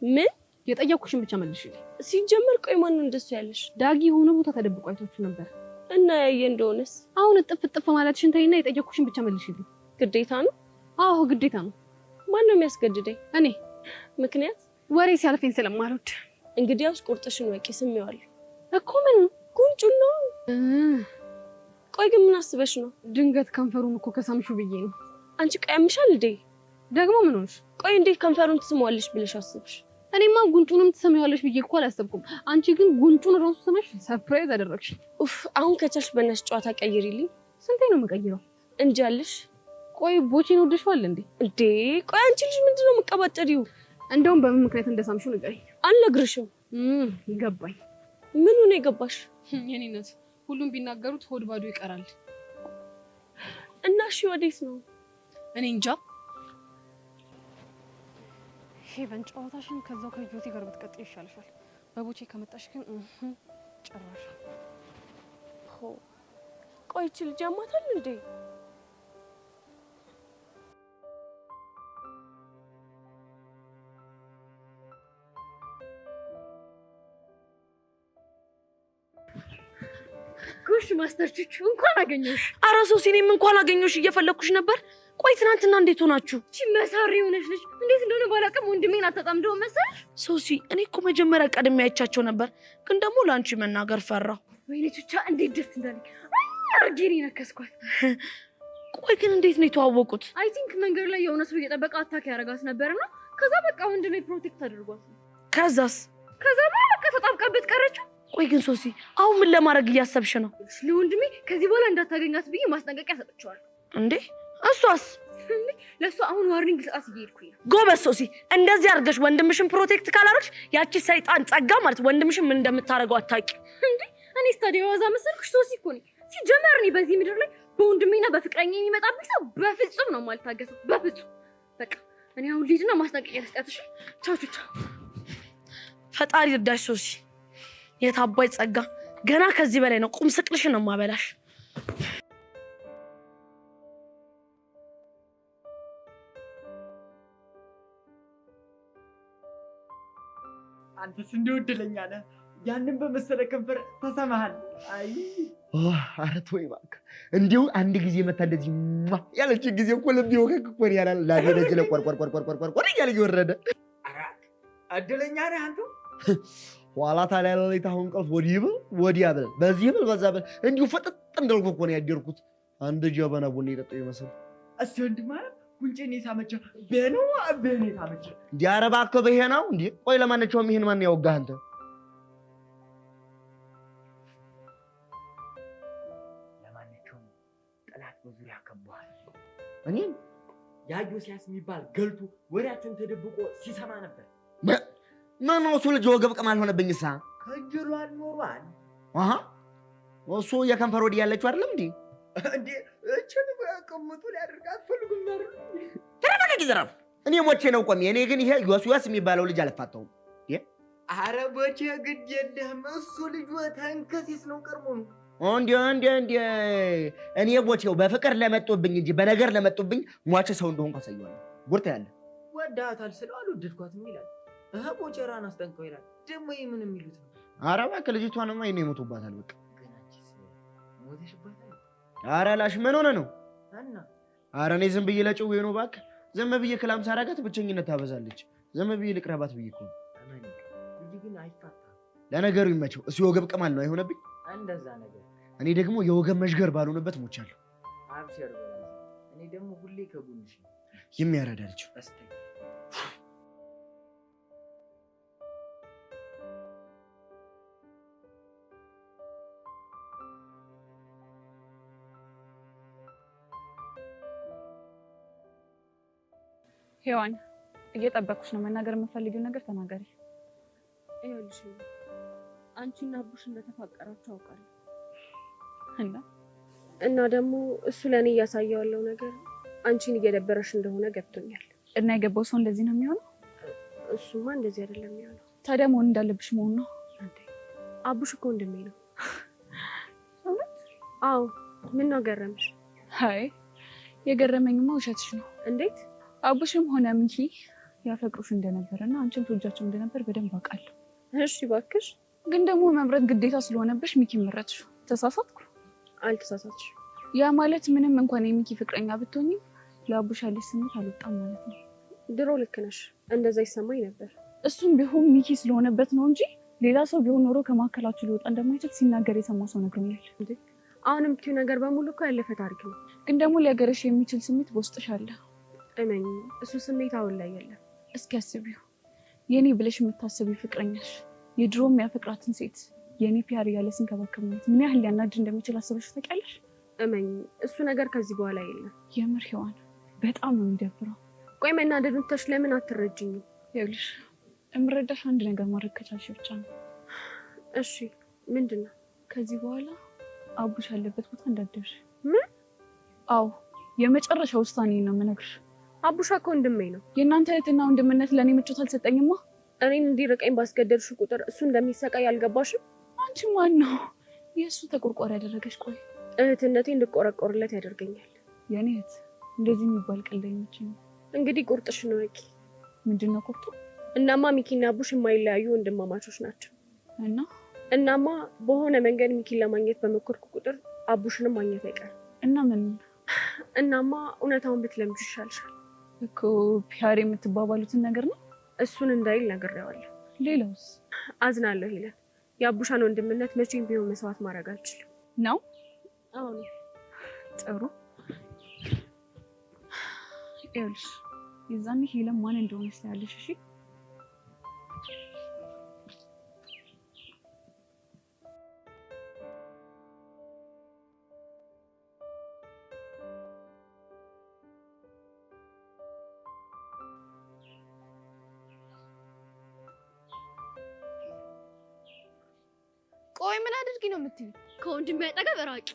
B: ምን?
E: የጠየኩሽን ብቻ መልሽልኝ።
B: ሲጀመር ቆይ ማን ነው እንደሱ ያለሽ?
E: ዳጊ የሆነ ቦታ ተደብቆ አይቶችሁ ነበር
B: እና ያየ እንደሆነስ?
E: አሁን እጥፍ ማለትሽን ተይና የጠየኩሽን ብቻ መልሽልኝ።
B: ግዴታ ነው?
E: አዎ ግዴታ ነው።
B: ማን ነው የሚያስገድደኝ?
E: እኔ።
B: ምክንያት?
E: ወሬ ሲያልፈኝ ስለማልወድ።
B: እንግዲያውስ ቁርጥሽን ወቂ። ስሜዋለሁ
E: እኮ። ምን?
B: ጉንጩን ነው። ቆይ ግን ምን አስበሽ ነው?
E: ድንገት ከንፈሩን እኮ ከሳምሹ ብዬ ነው።
B: አንቺ ቀያምሻል እንዴ?
E: ደግሞ ምን ሆነሽ?
B: ቆይ እንዴት ከንፈሩን ትስመዋለሽ ብለሽ አስብሽ?
E: እኔማ ጉንጩንም ትሰሚዋለሽ ብዬ እኮ አላሰብኩም። አንቺ ግን ጉንጩን ራሱ ስመሽ ሰርፕራይዝ አደረግሽ።
B: ኡፍ አሁን ከቻልሽ በእናትሽ ጨዋታ ቀይሪልኝ።
E: ስንቴ ነው የምቀይረው?
B: እንጃልሽ።
E: ቆይ ቦቼን ወደሽዋል እንዴ?
B: እንዴ ቆይ አንቺ ልጅ ምንድነው የምትቀባጠሪው?
E: እንደውም በምን ምክንያት እንደሳምሽው ንገሪኝ።
B: አልነግርሽም።
E: ይገባኝ።
B: ምኑ ነው የገባሽ?
E: የኔነት ሁሉም ቢናገሩት ሆድ ባዶ ይቀራል።
B: እና እሺ ወዴት ነው?
E: እኔ እንጃ። ሄቨን ጨዋታሽን ከዛው ከዩቲ ጋር ብትቀጥይ ይሻልሻል። በቦቼ ከመጣሽ ግን ጨራሽ።
B: ቆይ እቺ ልጅ ያማታል እንዴ? ጎሽ ማስተር ቹቹ እንኳን አገኘሁሽ።
D: ኧረ ሶሲ እኔም እንኳን አገኘሁሽ፣ እየፈለኩሽ ነበር። ቆይ ትናንትና እንዴት ሆናችሁ?
B: እቺ መሳሪ ሆነሽ ልጅ እንዴት እንደሆነ ባላውቅም ወንድሜን አታጣምደው መሰለሽ።
D: ሶሲ እኔ እኮ መጀመሪያ ቀድሜ አይቻቸው ነበር፣ ግን ደግሞ ላንቺ መናገር ፈራሁ።
B: ወይኔ ቹቻ እንዴት ደስ እንዳለኝ አርጌኔ ነከስኳት።
D: ቆይ ግን እንዴት ነው የተዋወቁት?
B: አይ ቲንክ መንገድ ላይ የሆነ ሰው እየጠበቀ አታክ ያደርጋት ነበርና ከዛ በቃ ወንድሜ ፕሮቴክት አድርጓት።
D: ከዛስ?
B: ከዛ በቃ ተጣብቃበት ቀረችው።
D: ቆይ ግን ሶሲ አሁን ምን ለማድረግ እያሰብሽ ነው?
B: ለወንድሜ ከዚህ በኋላ እንዳታገኛት ብዬ ማስጠንቀቂያ ሰጥቼዋለሁ።
D: እንዴ እሷስ?
B: ለእሷ አሁን ዋርኒንግ ሰዓት እየሄድኩኝ ነው።
D: ጎበዝ ሶሲ፣ እንደዚህ አድርገሽ ወንድምሽን ፕሮቴክት ካላደረግሽ ያቺ ሰይጣን ጸጋ ማለት ወንድምሽን ምን እንደምታደርገው አታውቂ።
B: እንዴ እኔ ስታዲዮ ዋዛ መሰልኩሽ? ሶሲ እኮ ነኝ። ሲጀመር እኔ በዚህ ምድር ላይ በወንድሜና በፍቅረኛ የሚመጣብኝ ሰው በፍጹም ነው የማልታገሰው፣ በፍጹም። በቃ እኔ አሁን ልሂድና ማስጠንቀቂያ ልስጣትሽ። ቻው ቹቻ።
D: ፈጣሪ እርዳሽ ሶሲ። የታባይ ጸጋ ገና ከዚህ በላይ ነው። ቁም ስቅልሽን ነው ማበላሽ።
F: አንተስ እንደው እድለኛ ነህ። ያንን በመሰለ ከንፈር ተሰማሃል። አይ ኧረ ተወኝ እባክህ። እንዲሁ አንድ ጊዜ መታ እንደዚህ ያለች ጊዜ እኮ ልብ ይወከክ እኮ ነው ያላል። ላገደጅ ለቆርቆር እያለ እየወረደ እድለኛ ነህ አንተ። ኋላ ታዲያ ለሌት አሁን ቀልፍ ወዲህ ብል ወዲያ ብል በዚህ ብል በዛ ብል እንዲሁ ፈጥጥ እንዳልኩ እኮ ነው ያደርኩት። አንድ ጀበና ቡና የጠጣሁ ይመስል። እሱ ወንድም ማለት ጉንጬን የሳመች በነው አበኔ ታመች
G: እንዴ? ኧረ እባክህ በይሄ ነው እንዴ? ቆይ ለማንኛውም ይሄን ማን ያወጋህ አንተ?
F: ለማንኛውም ጠላት በዙሪያ ከቧል። እኔም ያዮሲያስ የሚባል ገልቱ ወሬያችን ተደብቆ ሲሰማ ነበር።
G: ምን ነው እሱ ልጅ ወገብ ቅማል ሆነብኝሳ?
F: ከጅሏል ኖሯል።
G: አሃ እሱ የከንፈር ወዲህ ያለችው አይደለም እንዴ?
F: እንዴ እችን በቀምጡ ሊያደርጋት ፈልጉም ነው።
G: ተረጋጋ ዘራፍ። እኔ ሞቼ ነው ቆሜ። እኔ ግን ይሄ ዮስያስ የሚባለው ልጅ አልፋታውም።
F: ኧረ ቦቼ ግድ የለህም። እሱ ልጅ ተንከሲስ ነው ቀርሞ ነው።
G: እንዴ እኔ ቦቼው በፍቅር ለመጡብኝ እንጂ በነገር ለመጡብኝ ሟቼ ሰው እንደሆንኩ አሳየዋለሁ። ጉርታ ያለ
F: ወዳታል ስለው አልወደድኳትም ይላል። ቦቸራን አስጠንቀው ይላል። ደግሞ ይሄ ምን የሚሉት ነው?
G: ኧረ እባክህ ልጅቷንማ ይሄን ይሞቱባታል። በቃ
F: ገናችስ ሞተሽባታል።
G: ኧረ ላሽ ምን ሆነ ነው?
F: እና
G: ኧረ እኔ ዝም ብዬ ለጭው ነው እባክህ። ዝም ብዬ ክላም ሳራጋት ብቸኝነት ታበዛለች። ዝም ብዬ ልቅረባት ብዬ እኮ ነው።
F: ልጅ ግን አይፋታም።
G: ለነገሩ ይመቸው። እሱ የወገብ ቅማል ነው አይሆነብኝ።
F: እንደዛ ነገር
G: እኔ ደግሞ የወገብ መሽገር ባልሆነበት ሞቻለሁ።
F: አብሽር በላኝ። እኔ ደግሞ ሁሌ ከጎንሽ ነው።
G: የሚያረዳ ልጅ
F: አስተይ
J: ሔዋን እየጠበኩሽ ነው። መናገር የምፈልጊው ነገር ተናገሪ።
B: ይኸውልሽ አንቺና አቡሽ እንደተፋቀራችሁ አውቃለሁ እና ደግሞ እሱ ለእኔ እያሳየው ያለው ነገር አንቺን እየደበረሽ እንደሆነ ገብቶኛል።
J: እና የገባው ሰው እንደዚህ ነው የሚሆነው?
B: እሱማ እንደዚህ አይደለም የሚሆነው።
J: ታዲያ መሆን እንዳለብሽ መሆን ነው።
B: አቡሽ እኮ ወንድሜ ነው። አዎ ምን ነው ገረምሽ?
J: አይ የገረመኝማ ውሸትሽ ነው።
B: እንዴት?
J: አቡሽም ሆነ ሚኪ ያፈቅሩሽ እንደነበር እና አንቺም ትወጃቸው እንደነበር በደንብ አውቃለሁ።
B: እሺ እባክሽ።
J: ግን ደግሞ መምረጥ ግዴታ ስለሆነብሽ ሚኪ መረጥሽ። ተሳሳትኩ?
B: አልተሳሳትሽ።
J: ያ ማለት ምንም እንኳን የሚኪ ፍቅረኛ ብትሆኝም ለአቡሽ ያለሽ ስሜት አልወጣም ማለት ነው።
B: ድሮ ልክ ነሽ፣ እንደዛ ይሰማኝ ነበር።
J: እሱም ቢሆን ሚኪ ስለሆነበት ነው እንጂ ሌላ ሰው ቢሆን ኖሮ ከመካከላችሁ ሊወጣ እንደማይችል ሲናገር የሰማ ሰው ነግሮኛል።
B: አሁን የምትይው ነገር በሙሉ እኮ ያለፈ ታሪክ ነው።
J: ግን ደግሞ ሊያገረሽ የሚችል ስሜት በውስጥሽ አለ።
B: እመኝ፣ እሱ ስሜት አሁን ላይ የለም።
J: እስኪ አስቢው፣ የኔ ብለሽ የምታስቢው ፍቅረኛሽ የድሮም ያፈቅራትን ሴት የኔ ፒያር እያለ ሲንከባከብ ማየት ምን ያህል ሊያናድድ እንደሚችል አስበሽ ታውቂያለሽ?
B: እመኝ፣ እሱ ነገር ከዚህ በኋላ የለም።
J: የምር ሔዋን በጣም ነው የሚደብረው።
B: ቆይ መናደዱን ትተሽ ለምን አትረጅኝም?
J: ይኸውልሽ የምረዳሽ አንድ ነገር ማድረግ ከቻልሽ ብቻ ነው።
B: እሺ ምንድን ነው?
J: ከዚህ በኋላ አቡሽ ያለበት ቦታ እንዳትደርሽ።
B: ምን?
J: አዎ የመጨረሻ ውሳኔ ነው የምነግርሽ።
B: አቡሻ እኮ ወንድሜ ነው።
J: የእናንተ እህትና ወንድምነት ለእኔ ምቾት አልሰጠኝማ።
B: እኔን እንዲርቀኝ ባስገደድሽ ቁጥር እሱ እንደሚሰቃይ አልገባሽም?
J: አንቺ ማን ነው የእሱ ተቆርቋሪ ያደረገሽ? ቆይ
B: እህትነቴ እንድቆረቆርለት ያደርገኛል።
J: የኔ እህት እንደዚህ የሚባል ቀልድ አይመችኝም።
B: እንግዲህ ቁርጥሽን ወቂ።
J: ምንድን ነው ቁርጡ?
B: እናማ ሚኪና አቡሽ የማይለያዩ ወንድማማቾች ናቸው። እናማ በሆነ መንገድ ሚኪን ለማግኘት በመኮርኩ ቁጥር አቡሽንም ማግኘት አይቀርም።
J: እና ምን?
B: እናማ እውነታውን ብትለምጂ ይሻልሻል
J: እኮ። ፒያር የምትባባሉትን ነገር ነው።
B: እሱን እንዳይል ነግሬዋለሁ።
J: ሌላውስ?
B: አዝናለሁ ይላል። የአቡሻን ወንድምነት መቼም ቢሆን መስዋዕት ማድረግ አልችልም
J: ነው።
B: አሁን
J: ጥሩ። ይኸውልሽ የዛኔ ሄለን ማን እንደሆነች ታያለሽ። እሺ
E: ቆይ ምን አድርጊ ነው የምትይው?
B: ከወንድሜ አጠገብ ራቂ።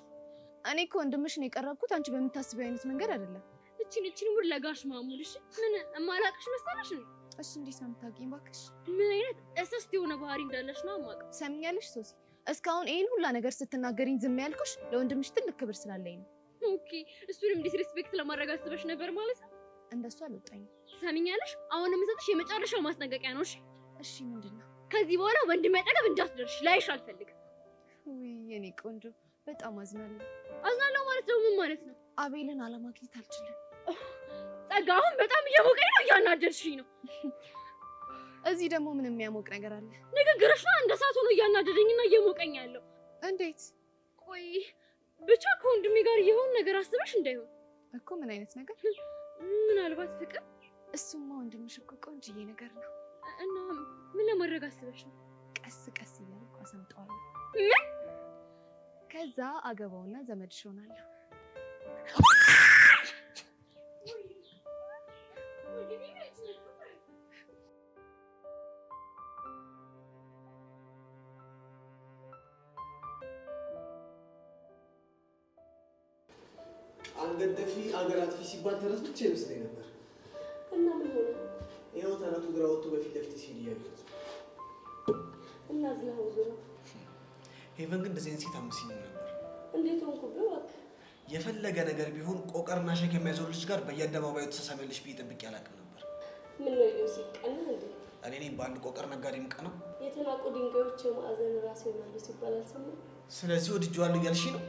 E: እኔ እኮ ወንድምሽ ነው የቀረብኩት፣ አንቺ በምታስቢው አይነት መንገድ አይደለም።
B: እቺን ሙድ ለጋሽ ማሙልሽ ምን እማላቅሽ መሰለሽ ነው?
E: እሱ እንዴት ነው የምታውቂኝ? እባክሽ
B: ምን አይነት እስስት የሆነ ባህሪ እንዳለሽ ነው የማውቀው።
E: ሰምኛለሽ ሶሲ፣ እስካሁን ይሄን ሁላ ነገር ስትናገሪኝ ዝም ያልኩሽ ለወንድምሽ ትልቅ ክብር ስላለኝ ነው።
B: ኦኬ፣ እሱንም ዲስሪስፔክት ለማድረግ አስበሽ ነበር ማለት ነው?
E: እንደሱ አልወጣኝም።
B: ሰምኛለሽ፣ አሁን የምሰጥሽ የመጨረሻው ማስጠንቀቂያ ነው። እሺ
E: እሺ፣ ምንድን ነው?
B: ከዚህ በኋላ ወንድሜ አጠገብ እንዳትደርሽ፣ ላይሽ አልፈልግም።
E: ውይ የኔ ቆንጆ፣ በጣም አዝናለሁ።
B: አዝናለሁ ማለት ነው ምን ማለት ነው?
E: አቤልን አለማግኘት አልችልም።
B: ጸጋ፣ አሁን በጣም እየሞቀኝ ነው፣ እያናደድሽኝ ነው።
E: እዚህ ደግሞ ምን የሚያሞቅ ነገር አለ?
B: ንግግርሽ ነው እንደ እሳት ሆኖ እያናደደኝና እየሞቀኝ ያለው።
E: እንዴት?
B: ቆይ ብቻ ከወንድሜ ጋር የሆነ ነገር አስበሽ እንዳይሆን
E: እኮ። ምን አይነት ነገር?
B: ምናልባት ፍቅር?
E: እሱማ ወንድምሽ እኮ ቆንጅዬ ነገር ነው።
B: እና ምን ለማድረግ አስበሽ ነው?
E: ቀስ ቀስ እያልኩ አሰምጠዋለሁ።
B: ምን?
E: ከዛ አገባውና ዘመድሽ ሆናለሁ።
K: አንገት ደፊ አገር አጥፊ ሲባል ተረት ብቻ ይመስለኝ ነበር።
D: እና ምን ሆነ?
K: ይኸው ተረቱ ግራ ወጥቶ በፊት ለፊት ሲል እያየሁት
D: እና ዝላው ነው።
K: ሄቨን ግን እንደዚህ ሴት አምስኝ ነበር።
D: እንዴት ሆንኩ ብሎ እባክህ።
K: የፈለገ ነገር ቢሆን ቆቀርና ሸክ የሚያዞር ልጅ ጋር በየአደባባዩ ተሳሳሚያለሽ ብዬ ጠብቄ አላውቅም ነበር።
D: ምን ነው ዮሴፍ ቀና እንዴ?
K: እኔ ነኝ በአንድ ቆቀር ነጋዴ የምቀናው?
D: የተናቁ ድንጋዮች የማዕዘን ራስ ይሆናሉ ሲባል አልሰማህም?
K: ስለዚህ ወድጄዋለሁ እያልሽ ነው?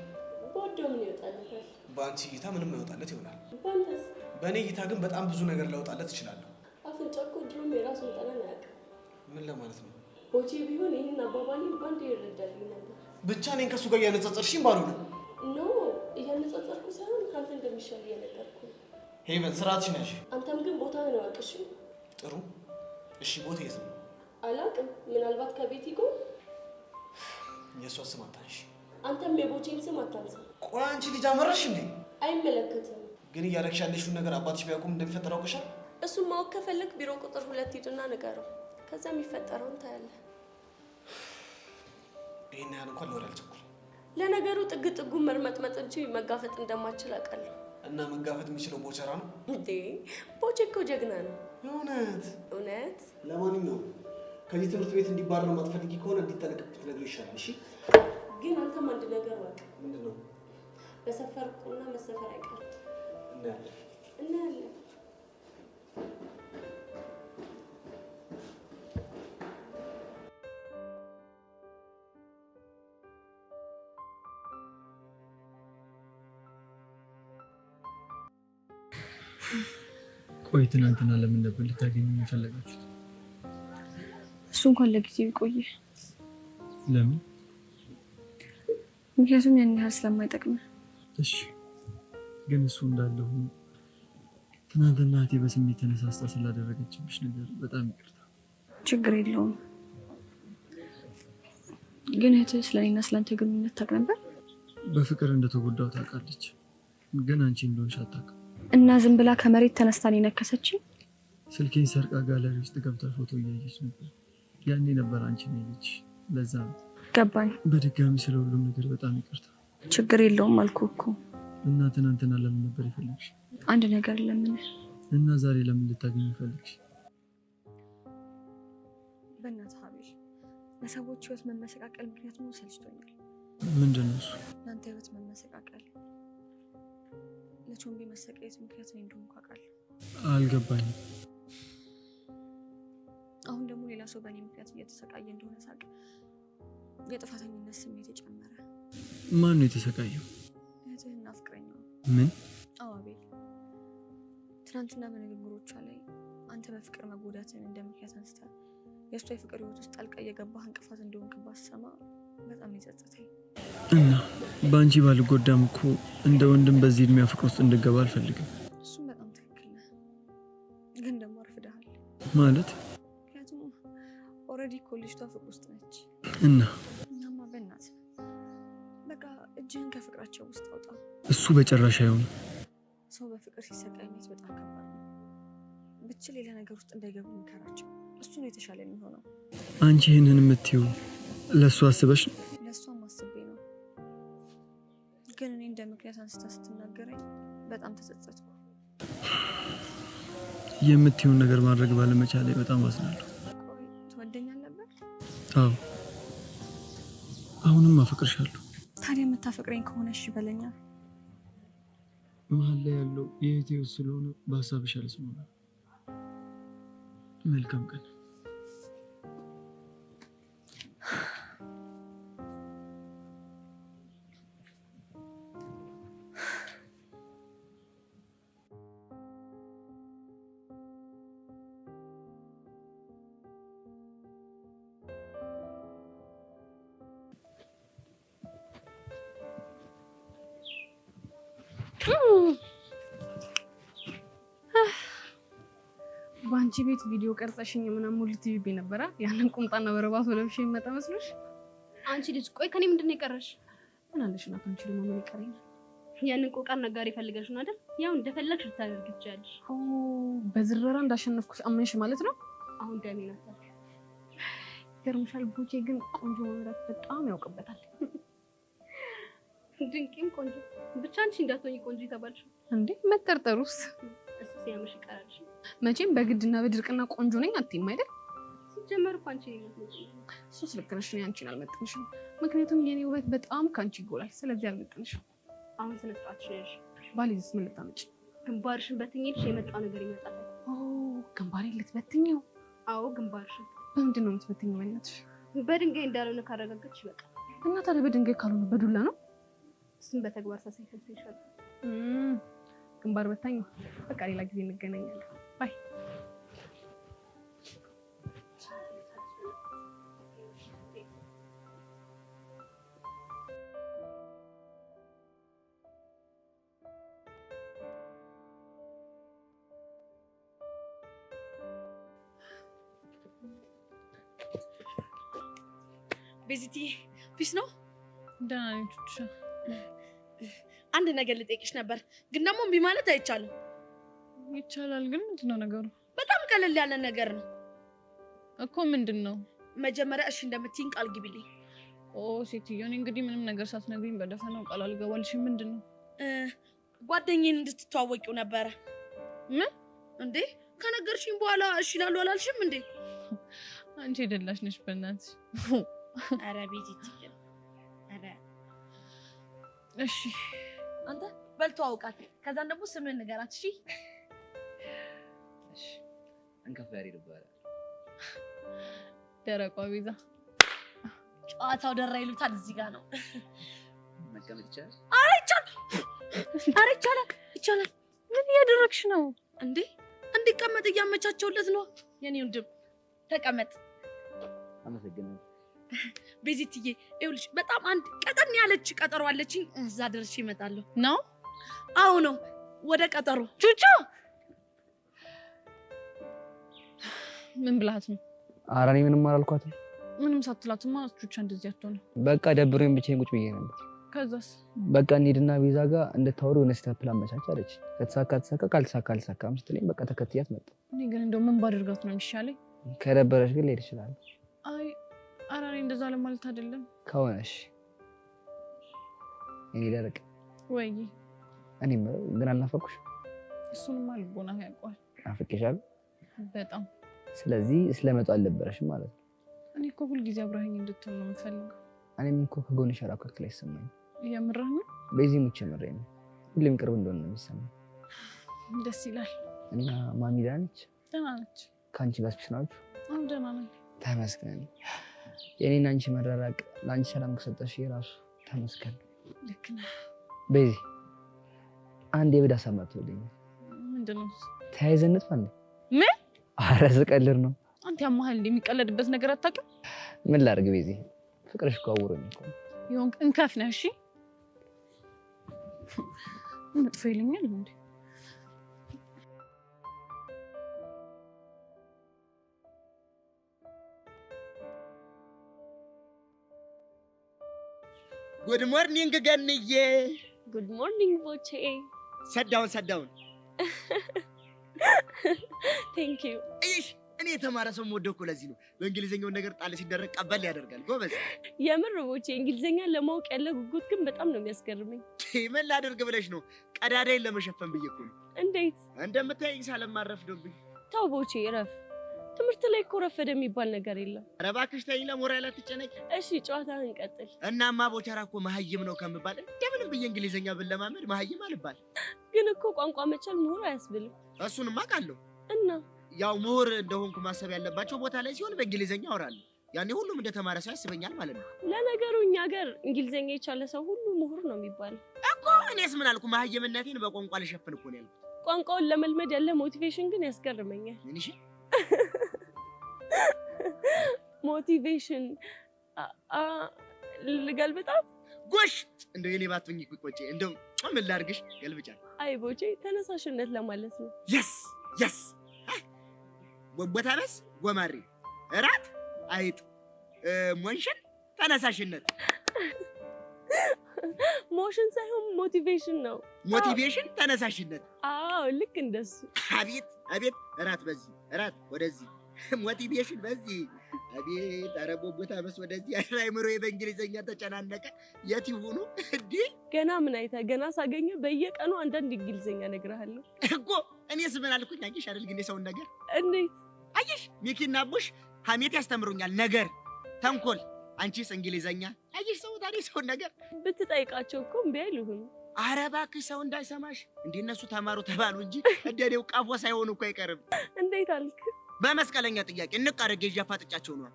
D: በወደው ምን ይወጣለታል?
K: በአንቺ እይታ ምንም አይወጣለት ይሆናል።
D: በአንተስ?
K: በእኔ እይታ ግን በጣም ብዙ ነገር ላወጣለት እችላለሁ።
D: አፍንጫ እኮ ድሮም የራሱን ጠረን አያውቅም።
K: ምን ለማለት ነው?
D: ቦቼ ቢሆን ይህን አባባሌን ባንዴ ይረዳልኝ ነበር።
K: ብቻ እኔን ከእሱ ጋር እያነጻጸርሽኝ ባልሆነ።
D: ኖ እያነጻጸርኩ ሳይሆን ከአንተ እንደሚሻል እየነገርኩ ነው።
K: ሄቨን ስርዓትሽን ያዥ።
D: አንተም ግን ቦታህን እወቅ እሺ?
K: ጥሩ እሺ። ቦታ የት ነው?
D: አላውቅም። ምናልባት ከቤት ይጎ
K: የእሷ ስም አታንሺ።
D: አንተም የቦቼን ስም አታንሳ።
K: ቆይ አንቺ ልጅ አመረሽ እንዴ?
D: አይመለከትም።
K: ግን እያደረግሽ ያለሽውን ነገር አባትሽ ቢያውቁም እንደሚፈጠር አውቀሻል?
D: እሱን ማወቅ ከፈለግ ቢሮ ቁጥር 2 ሂድና ንገረው። ከዛ የሚፈጠረውን ታያለህ።
K: ይሄን ያህል እንኳን ለወሬ አልቸኩልም።
D: ለነገሩ ጥግ ጥጉን መርመጥመጥ እንጂ መጋፈጥ እንደማችል አውቃለሁ።
K: እና መጋፈጥ የሚችለው ቦቸራ ነው
D: እንዴ? ቦቼ እኮ ጀግና ነው።
K: እውነት
D: እውነት።
K: ለማንኛውም ከዚህ ትምህርት ቤት እንዲባረር ማትፈልጊ ከሆነ እንዲጠነቀቅ ብትነግሪው ይሻላል። እሺ?
D: ግን አንተም አንድ ነገር ወቅ።
K: ምንድን ነው?
D: በሰፈር ቁና መሰፈር አይቀርም።
K: እናያለን
D: እናያለን።
F: ቆይ ትናንትና ለምን ነበር ልታገኙ የፈለጋችሁት?
J: እሱ እንኳን ለጊዜው ይቆይ።
F: ለምን?
J: ምክንያቱም ያን ያህል ስለማይጠቅም።
F: እሺ ግን እሱ እንዳለ ሆኖ ትናንትና እህቴ በስሜት ተነሳስታ ስላደረገችብሽ ነገር በጣም ይቅርታ።
J: ችግር የለውም። ግን እህትህ ስለኔና ስለአንተ ግንኙነት ታውቅ ነበር?
F: በፍቅር እንደተጎዳው ታውቃለች፣ ግን አንቺ እንደሆንሽ አታውቅም።
J: እና ዝም ብላ ከመሬት ተነስታ ነው የነከሰችኝ?
F: ስልኬን ሰርቃ ጋለሪ ውስጥ ገብታ ፎቶ እያየች ነበር። ያኔ ነበር አንቺ ነው ያየች። ለዛ ነው።
J: ገባኝ።
F: በድጋሚ ስለ ሁሉም ነገር በጣም ይቅርታ።
J: ችግር የለውም አልኩህ እኮ።
F: እና ትናንትና ለምን ነበር የፈለግሽ?
J: አንድ ነገር ለምን?
F: እና ዛሬ ለምን ልታገኝ ፈለግሽ?
J: በእናትህ ሀቢል፣ ለሰዎች ህይወት መመሰቃቀል ምክንያት ነው ሰልችቶኛል።
F: ምንድን ነው እሱ?
J: ለአንተ ህይወት መመሰቃቀል፣ ለቾምቢ መሰቃየት ምክንያት ነው እንደሆንኩ አውቃለሁ።
F: አልገባኝም።
J: አሁን ደግሞ ሌላ ሰው በእኔ ምክንያት እየተሰቃየ እንደሆነ ሳቅ የጥፋተኝነት ስሜት የጨመረ።
F: ማን ነው የተሰቃየው?
J: እህትህና ፍቅረኛዋ።
F: ምን?
J: አዎ አቤል፣ ትናንትና በንግግሮቿ ላይ አንተ በፍቅር መጎዳትን እንደ ምክንያት አንስተህ የእሷ የፍቅር ህይወት ውስጥ ጣልቃ እየገባህ እንቅፋት እንደሆንክባት ስሰማ በጣም የጸጸተኝ።
F: እና በአንቺ ባልጎዳም እኮ እንደ ወንድም በዚህ እድሜያ ፍቅር ውስጥ እንድገባ አልፈልግም።
J: እሱም በጣም ትክክል ነህ፣ ግን ደግሞ አርፍደሃል።
F: ማለት?
J: ምክንያቱም ኦልሬዲ እኮ ልጅቷ ፍቅር ውስጥ ነች። እናማ በእናትህ በቃ እጅህን ከፍቅራቸው ውስጥ አውጣ።
F: እሱ በጭራሽ አይሆንም።
J: ሰው በፍቅር ሲሰቃይ ማየት በጣም ከባድ ነው። ብቻ ሌላ ነገር ውስጥ እንዳይገቡ ምከራቸው። እሱ ነው የተሻለ የሚሆነው።
F: አንቺ ይህንን የምትይው ለእሱ አስበሽ ነው?
J: ለእሷም አስቤ ነው፣ ግን እኔ እንደ ምክንያት አንስታ ስትናገረኝ በጣም ተጸጸትኩ።
F: የምትይውን ነገር ማድረግ ባለመቻሌ በጣም አዝናለሁ።
J: ቆይ ትወደኛል ነበር?
F: አዎ፣ አሁንም አፈቅርሻለሁ።
J: ታዲያ የምታፈቅረኝ ከሆነ እሺ በለኛ።
F: መሀል ላይ ያለው የእህቴ ውስጥ ስለሆነ በሀሳብሽ አልስማማም። መልካም ቀን።
E: ባንቺ ቤት ቪዲዮ ቀርጸሽኝ ምናምን ሙሉ ቲቪ ነበራ ያንን ቁምጣና በረባቶ ለብሼ መጣ መስሎሽ?
B: አንቺ ልጅ ቆይ ከኔ ምንድን ነው የቀረሽ?
E: ምን አለሽ ነው አንቺ ደግሞ ምን ይቀርኛል?
B: ያንን ቆቃር ነጋሪ ፈልገሽ ነው አይደል? ያው እንደፈለግሽ ልታደርጊ ትችያለሽ።
E: በዝረራ እንዳሸነፍኩሽ አመንሽ ማለት ነው?
B: አሁን ደሜ ነበር።
E: ገርምሻል። ቦቼ ግን ቆንጆ መምራት በጣም ያውቅበታል።
B: ድንቂም ቆንጆ ብቻ አንቺ እንዳትሆኚ ቆንጆ የተባልሽ
E: እንዴ? መጠርጠሩስ
B: እሱ ሲያምሽ ይቀራል።
E: መቼም በግድና በድርቅና ቆንጆ ነኝ አትይም አይደል?
B: ሲጀመር እኮ አንቺ ነሽ።
E: እሱስ ልክ ነሽ። እኔ አንቺን አልመጥንሽም። ምክንያቱም የኔ ውበት በጣም ካንቺ ይጎላል። ስለዚህ አልመጥንሽም።
B: አሁን ስነ ስርዓትሽ ነሽ።
E: ባሌስ ምን ልታመጪ?
B: ግንባርሽን በትኝልሽ የመጣው ነገር ይመጣል።
E: ግንባሬን ልትበትኝው?
B: አዎ ግንባርሽን።
E: በምንድን ነው የምትበትኝው? በእናትሽ
B: በድንጋይ እንዳልሆነ ካረጋገጥሽ ይበቃል።
E: እና ታዲያ በድንጋይ ካልሆነ በዱላ ነው?
B: እሱን በተግባር ሳሳይሽ ይሻላል።
E: ግንባር በታኝ። በቃ ሌላ ጊዜ እንገናኛለን። ባይ።
D: ቤዚቲ ፒስ ነው?
A: ደህና ነኝ ቹቻ።
D: አንድ ነገር ልጠይቅሽ ነበር፣ ግን ደግሞ እምቢ ማለት አይቻልም።
A: ይቻላል፣ ግን ምንድነው ነገሩ?
D: በጣም ቀለል ያለ ነገር ነው
A: እኮ። ምንድነው?
D: መጀመሪያ እሺ እንደምትይኝ ቃል ግቢልኝ።
A: ሴትዮ፣ እኔ እንግዲህ ምንም ነገር ሳትነግሪኝ በደፈናው ቃል አልገባልሽም። ምንድነው?
D: ጓደኛዬን እንድትተዋወቂው ነበረ።
A: ምን
D: እንዴ? ከነገርሽኝ በኋላ እሺ ላሉ አላልሽም እንዴ?
A: አንቺ የደላሽ ነሽ በእናትሽ።
D: አረ ቤዚቲ፣ አረ
A: እሺ
D: አንተ በልቶ አውቃት። ከዛን ደግሞ ስምን ንገራት። እሺ
H: እሺ። እንከፍላሪ ይባላል።
A: ደረቋ ቤዛ።
D: ጨዋታው ደራ ይሉታል። እዚህ ጋር ነው።
H: መቀመጥ ይቻላል?
D: አረ ይቻላል፣ አረ ይቻላል፣ ይቻላል።
A: ምን እያደረግሽ ነው
D: እንዴ? እንዲቀመጥ እያመቻቸውለት ነው። የኔ ወንድም ተቀመጥ።
H: አመሰግናለሁ።
D: ቤዚትዬ፣ ይኸውልሽ በጣም አንድ ቀጠን ያለች ቀጠሮ አለችኝ። እዛ ደርሼ እመጣለሁ።
A: ነው?
D: አዎ ነው። ወደ ቀጠሮ።
A: ቹቻ ምን ብላት ነው?
H: ኧረ እኔ ምንም አላልኳትም።
A: ምንም ሳትላትማ ቹቻ እንደዚህ አትሆንም።
H: በቃ ደብሮኝ ብቻዬን ቁጭ ብዬ ነበር።
A: ከዛስ?
H: በቃ እንሂድና ቤዛ ጋር እንድታወሩ የሆነ ስቴፕ ላመቻች አለች። ከተሳካ ተሳካ፣ ካልተሳካ አልተሳካም ስትለኝ በቃ ተከትያት መጣሁ።
A: እኔ ግን እንደው ምን ባደርጋት ነው የሚሻለኝ?
H: ከደበረሽ ግን ልሄድ እችላለሁ።
A: አይ ኧረ እኔ እንደዛ ለማለት አይደለም።
H: ከሆነሽ እኔ ደረቅ
A: ወይ
H: እኔም ግን አልናፈኩሽ?
A: እሱንማ ልቦና ያውቀዋል።
H: ናፍቄሻለሁ
A: በጣም።
H: ስለዚህ ስለመጣሁ አልደበረሽም ማለት ነው?
A: እኔ እኮ ሁልጊዜ አብረኸኝ እንድትሆን ነው የምፈልገው።
H: እኔም እኮ ከጎንሽ አራኳት ላይ ይሰማኝ።
A: የምርህ ነው?
H: በዚህ ሙቼ ምሬ ነው። ሁሌም ቅርብ እንደሆነ ነው የሚሰማኝ።
A: ደስ ይላል።
H: እና ማሚ ደህና ነች?
A: ደህና ነች።
H: ከአንቺ ጋር ስፒስ ናችሁ?
A: አዎ ደህና ነኝ።
H: ተመስገን። የኔና አንቺ መራራቅ ለአንቺ ሰላም ከሰጠሽ የራሱ ተመስገን።
A: ልክ ነህ።
H: በዚህ አንድ የብዳ ሰማት ወደኝ።
A: ምንድነው?
H: ተያይዘን እንጥፋ እንዴ?
A: ምን?
H: ኧረ ስቀልድ ነው።
A: አንተ ያማህል የሚቀለድበት ነገር አታውቅም?
H: ምን ላድርግ በዚህ ፍቅርሽ እኮ አውሮኝ እኮ
A: ይሁን እንከፍ ነህ። እሺ መጥፎ ይለኛል እንዴ?
G: ጉድ ሞርኒንግ ገንዬ።
B: ጉድ ሞርኒንግ ቦቼ።
G: ሰዳውን ሰዳውን።
B: ቴንክ ዩ።
G: እሺ እኔ የተማረ ሰው የምወደው እኮ ለዚህ ነው። በእንግሊዝኛው ነገር ጣል ሲደረግ ቀበል ያደርጋል። ጎበዝ።
B: የምር ቦቼ፣ እንግሊዝኛ ለማወቅ ያለ ጉጉት ግን በጣም ነው የሚያስገርመኝ።
G: ምን ላደርግ ብለሽ ነው? ቀዳዳይን ለመሸፈን ብዬ እኮ ነው።
B: እንዴት?
G: እንደምታይኝ ሳለማረፍዶብኝ።
B: ተው ቦቼ እረፍ። ትምህርት ላይ እኮ ረፈደ የሚባል ነገር የለም።
G: ኧረ እባክሽ ተይኝ፣ ለሞራል አትጨነቂ።
B: እሺ ጨዋታህን ቀጥል።
G: እናማ ቦቸራ እኮ መሀይም ነው ከምባል እንደምንም ብዬ እንግሊዝኛ ብለማመድ መሀይም አልባል።
B: ግን እኮ ቋንቋ መቻል ምሁር አያስብልም።
G: እሱንማ አውቃለሁ።
B: እና
G: ያው ምሁር እንደሆንኩ ማሰብ ያለባቸው ቦታ ላይ ሲሆን በእንግሊዝኛ አወራለሁ። ያኔ ሁሉም እንደተማረ ሰው ያስበኛል ማለት ነው።
B: ለነገሩ እኛ ሀገር እንግሊዝኛ የቻለ ሰው ሁሉ ምሁር ነው የሚባለው
G: እኮ። እኔስ ምን አልኩ? መሀይምነቴን በቋንቋ ልሸፍን እኮ ነው ያልኩት።
B: ቋንቋውን ለመልመድ ያለ ሞቲቬሽን ግን ያስገርመኛል።
G: ምን ይሽ
B: ሞቲቬሽን ልገልብጣት?
G: ጎሽ እንደው የኔ ባትሆኚ ቆጬ። እንደው ምን ላድርግሽ? ገልብጫል።
B: አይ ቦቼ፣ ተነሳሽነት ለማለት ነው።
G: የስ የስ ቦታበስ ጎማሪ እራት አይጥ ሞሽን ተነሳሽነት
E: ሞሽን ሳይሆን ሞቲቬሽን ነው።
G: ሞቲቬሽን ተነሳሽነት።
E: አዎ ልክ እንደሱ።
G: አቤት አቤት እራት በዚህ እራት ወደዚህ ሞቲቬሽን በዚህ አቤት ኧረ ቦታበስ ወደዚህ አይምሮ በእንግሊዘኛ ተጨናነቀ። የት ይሁኑ እንዴ?
E: ገና ምን አይተህ ገና ሳገኘ በየቀኑ አንዳንድ እንግሊዘኛ እነግርሃለሁ
G: እኮ። እኔስ ምን አልኩኝ? አየሽ አይደል ግን የሰውን ነገር
E: እንዴት
G: አየሽ? ሚኪና ቡሽ ሀሜት ያስተምሩኛል ነገር ተንኮል። አንቺስ እንግሊዘኛ አየሽ? ሰው ታዲያ ሰውን ነገር
E: ብትጠይቃቸው እኮ እምቢ አይሉህም።
G: ኧረ እባክሽ ሰው እንዳይሰማሽ እንዴ። እነሱ ተማሩ ተባሉ እንጂ እንደኔው ቃፎ ሳይሆኑ እኮ አይቀርም።
E: እንዴት አልክ?
G: በመስቀለኛ ጥያቄ እንቃረገ እያፋጥጫቸው ነው።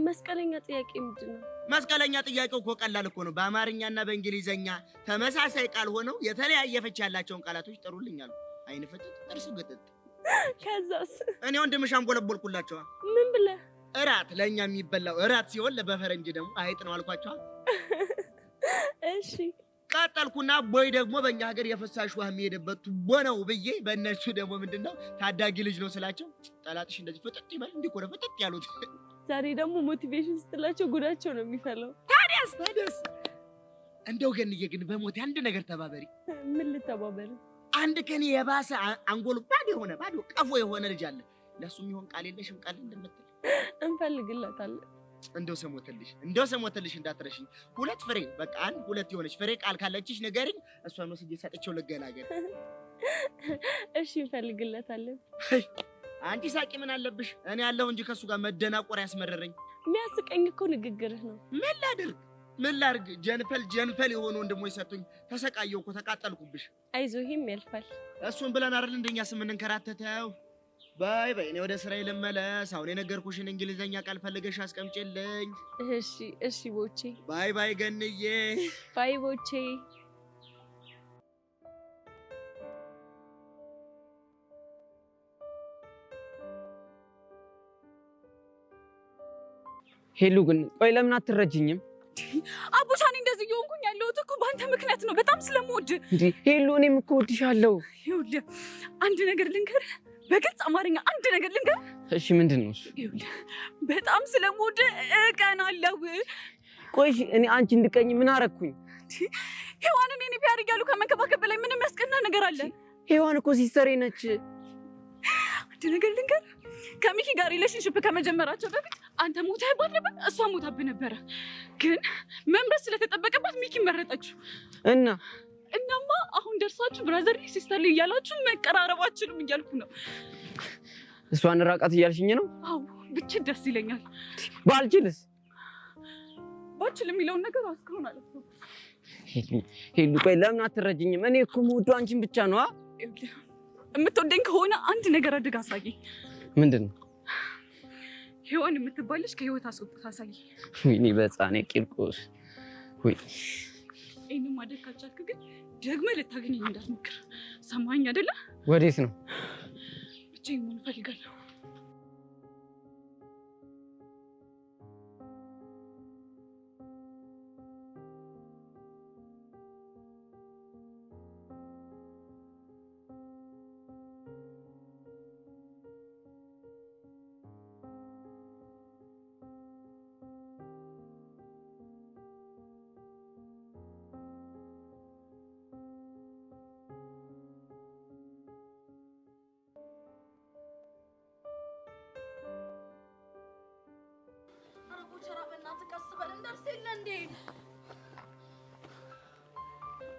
E: መስቀለኛ ጥያቄ ምንድን ነው?
G: መስቀለኛ ጥያቄው እኮ ቀላል እኮ ነው። በአማርኛና በእንግሊዘኛ ተመሳሳይ ቃል ሆነው የተለያየ ፍቺ ያላቸውን ቃላቶች ጥሩልኛል። አይን ፍጥጥ ጥርስ ግጥጥ።
E: ከዛስ?
G: እኔ ወንድምሽ አንጎለቦልኩላቸዋ።
E: ምን ብለህ?
G: እራት ለኛ የሚበላው እራት ሲሆን ለበፈረንጅ ደግሞ አይጥ ነው አልኳቸዋ።
E: እሺ
G: ቀጠልኩና ቦይ ደግሞ በእኛ ሀገር የፍሳሽ ውሃ የሚሄድበት ቱቦ ነው ብዬ በእነሱ ደግሞ ምንድነው ታዳጊ ልጅ ነው ስላቸው ጠላትሽ እንደዚህ ፍጥጥ ይበል እንዲኮረ ፍጥጥ ያሉት።
E: ዛሬ ደግሞ ሞቲቬሽን ስትላቸው ጉዳቸው ነው የሚፈለው።
G: ታዲያስ እንደው ገንዬ ግን በሞቴ አንድ ነገር ተባበሪ።
E: ምን ልተባበር?
G: አንድ ከኔ የባሰ አንጎሉ ባዶ የሆነ ባዶ ቀፎ የሆነ ልጅ አለ። ለሱ የሚሆን ቃል የለሽም? ቃል እንደምትል
E: እንፈልግለታለን።
G: እንደው ሰሞተልሽ እንዳትረሽኝ። ሁለት ፍሬ በቃ አንድ ሁለት የሆነች ፍሬ ቃል ካለችሽ ንገሪኝ። እሷን ወስጄ ሰጥቼው ልገላገል።
E: እሺ እንፈልግለታለን።
G: አንቺ ሳቂ ምን አለብሽ? እኔ ያለሁ እንጂ ከሱ ጋር መደናቆር ያስመረረኝ።
E: የሚያስቀኝ እኮ ንግግርህ ነው።
G: ምን ላድርግ? ጀንፈል የሆኑ ወንድሞች ሰጡኝ። ተሰቃየሁ እኮ ተቃጠልኩብሽ።
E: አይዞህ ይሄም ያልፋል።
G: እሱን ብለን አይደል እንደኛ ስምንከራተተው። ባይ እኔ ወደ ስራዬ ልመለስ። አሁን የነገርኩሽን እንግሊዘኛ ቃል ፈልገሽ አስቀምጪልኝ።
E: እሺ ቦቼ።
G: ባይ ገንዬ።
E: ባይ ቦቼ።
I: ሄሉ ግን ቆይ ለምን አትረጅኝም?
D: አቡሻኒ እንደዚህ እየሆንኩኝ ያለሁት እኮ በአንተ ምክንያት ነው። በጣም ስለምወድ
I: እንዴ ሄሉ፣ እኔም እኮ እወድሻለሁ።
D: ይኸውልህ አንድ ነገር ልንገርህ፣ በግልጽ አማርኛ አንድ ነገር ልንገርህ።
I: እሺ ምንድን ነው እሱ?
D: ይኸውልህ በጣም ስለምወድ እቀናለሁ።
I: ቆይ እኔ አንቺ እንድቀኝ ምን አረኩኝ?
D: ሔዋንን እኔ ቢያር እያሉ ከመንከባከብ በላይ ምንም ያስቀና ነገር አለ?
I: ሔዋን እኮ ሲስተሬ ነች።
D: አንድ ነገር ልንገርህ፣ ከሚኪ ጋር ሪሌሽንሽፕ ከመጀመራቸው በፊት አንተ ሞተህባት ነበር፣ እሷ ሞታብህ ነበረ። ግን መምረጥ ስለተጠበቀባት ሚኪ መረጠችው። እናማ አሁን ደርሳችሁ ብራዘርሊ ሲስተርሊ እያላችሁ መቀራረባችሁም እያልኩ ነው።
I: እሷን ራቃት እያልሽኝ ነው?
D: አዎ ብችል ደስ ይለኛል።
I: ባልችልስ?
D: ባልችል የሚለውን ነገር አስከሆን አለ።
I: ሄሉ ቆይ ለምን አትረጅኝም? እኔ እኮ የምወደው አንቺን ብቻ ነው።
D: የምትወደኝ ከሆነ አንድ ነገር አድርግ አሳየኝ።
I: ምንድን ነው?
D: ሔዋን የምትባልሽ ከህይወት አስወጥታ አሳየኝ።
I: ወይኔ በጻኔ ቂርቆስ። ወይ
D: ይሄንን ማድረግ ካልቻልክ ግን ደግመህ ልታገኘኝ እንዳትሞክር። ሰማኸኝ አይደለ?
I: ወዴት ነው?
D: ብቻዬን መሆን እፈልጋለሁ።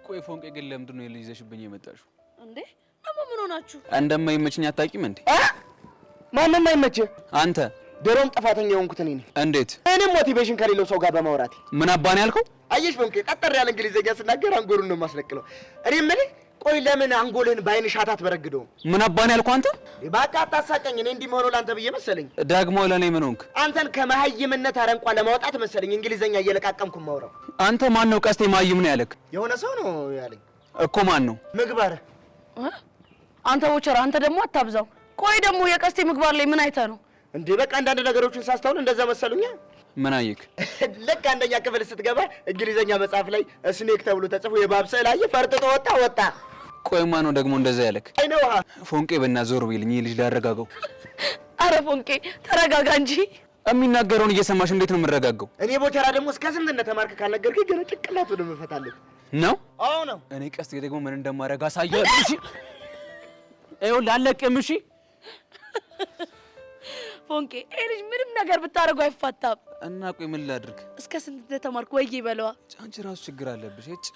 C: ቆይ ፎንቄ ግን ለምንድን ነው ይዘሽብኝ የመጣሽው?
D: እንዴ ደግሞ ምን ሆናችሁ?
C: እንደማይመችኝ አታውቂም እንዴ?
G: ማንም አይመችህ አንተ። ድሮም ጥፋተኛ የሆንኩት እኔ ነኝ።
C: እንዴት?
G: እኔም ሞቲቬሽን ከሌለው ሰው ጋር በማውራት።
C: ምን አባን ያልከው?
G: አየሽ ፎንቄ፣ ቀጠር ያለ እንግሊዘኛ ስናገር አንጎሉን ነው የማስለቅለው። እኔ የምልህ ቆይ ለምን አንጎልህን በአይን ሻታት በረግደው?
C: ምን አባን ያልከው አንተ?
G: በቃ አታሳቀኝ። እኔ እንዲህ መሆኑ ለአንተ ብዬ መሰለኝ።
C: ደግሞ ለኔ ምን ሆንክ?
G: አንተን ከመሀይምነት አረንቋ ለማውጣት መሰለኝ እንግሊዘኛ እየለቃቀምኩ ማውራው።
C: አንተ ማን ነው ቀስቴ መሀይም ነው ያለክ?
G: የሆነ ሰው ነው ያለኝ
C: እኮ። ማን ነው?
G: ምግባር።
D: አንተ ወቸራ፣ አንተ ደግሞ አታብዛው። ቆይ ደግሞ የቀስቴ ምግባር ላይ ምን አይተህ ነው
G: እንዴ? በቃ አንዳንድ ነገሮችን ሳስተውል እንደዛ መሰሉኛ።
C: ምን አየክ?
G: ልክ አንደኛ ክፍል ስትገባ እንግሊዘኛ መጽሐፍ ላይ ስኔክ ተብሎ ተጽፎ የባብ ስዕል አየህ፣ ፈርጥጦ ወጣ። ቆይ ማን ነው ደግሞ እንደዛ ያለክ? አይነው ፎንቄ፣ በእናትህ ዞር ቢልኝ ልጅ ላረጋጋው።
E: አረ ፎንቄ ተረጋጋ እንጂ።
C: የሚናገረውን እየሰማሽ እንዴት ነው የምረጋጋው?
G: እኔ ቦቸራ ደግሞ እስከ ስንት እንደተማርክ ካልነገርከኝ ገና ጭቅላት ወደ መፈታለሁ
C: ነው።
G: አዎ ነው።
C: እኔ ቀስ ደግሞ ምን እንደማደርግ አሳያለሁ። እሺ ይኸውልህ አለቅም። እሺ
E: ፎንቄ ይሄ ልጅ ምንም ነገር ብታደርገው አይፋታም።
C: እና ቆይ ምን ላድርግ?
E: እስከ ስንት እንደተማርክ ወይ በለዋ።
C: አንቺ ራሱ ችግር አለብሽ። እጭ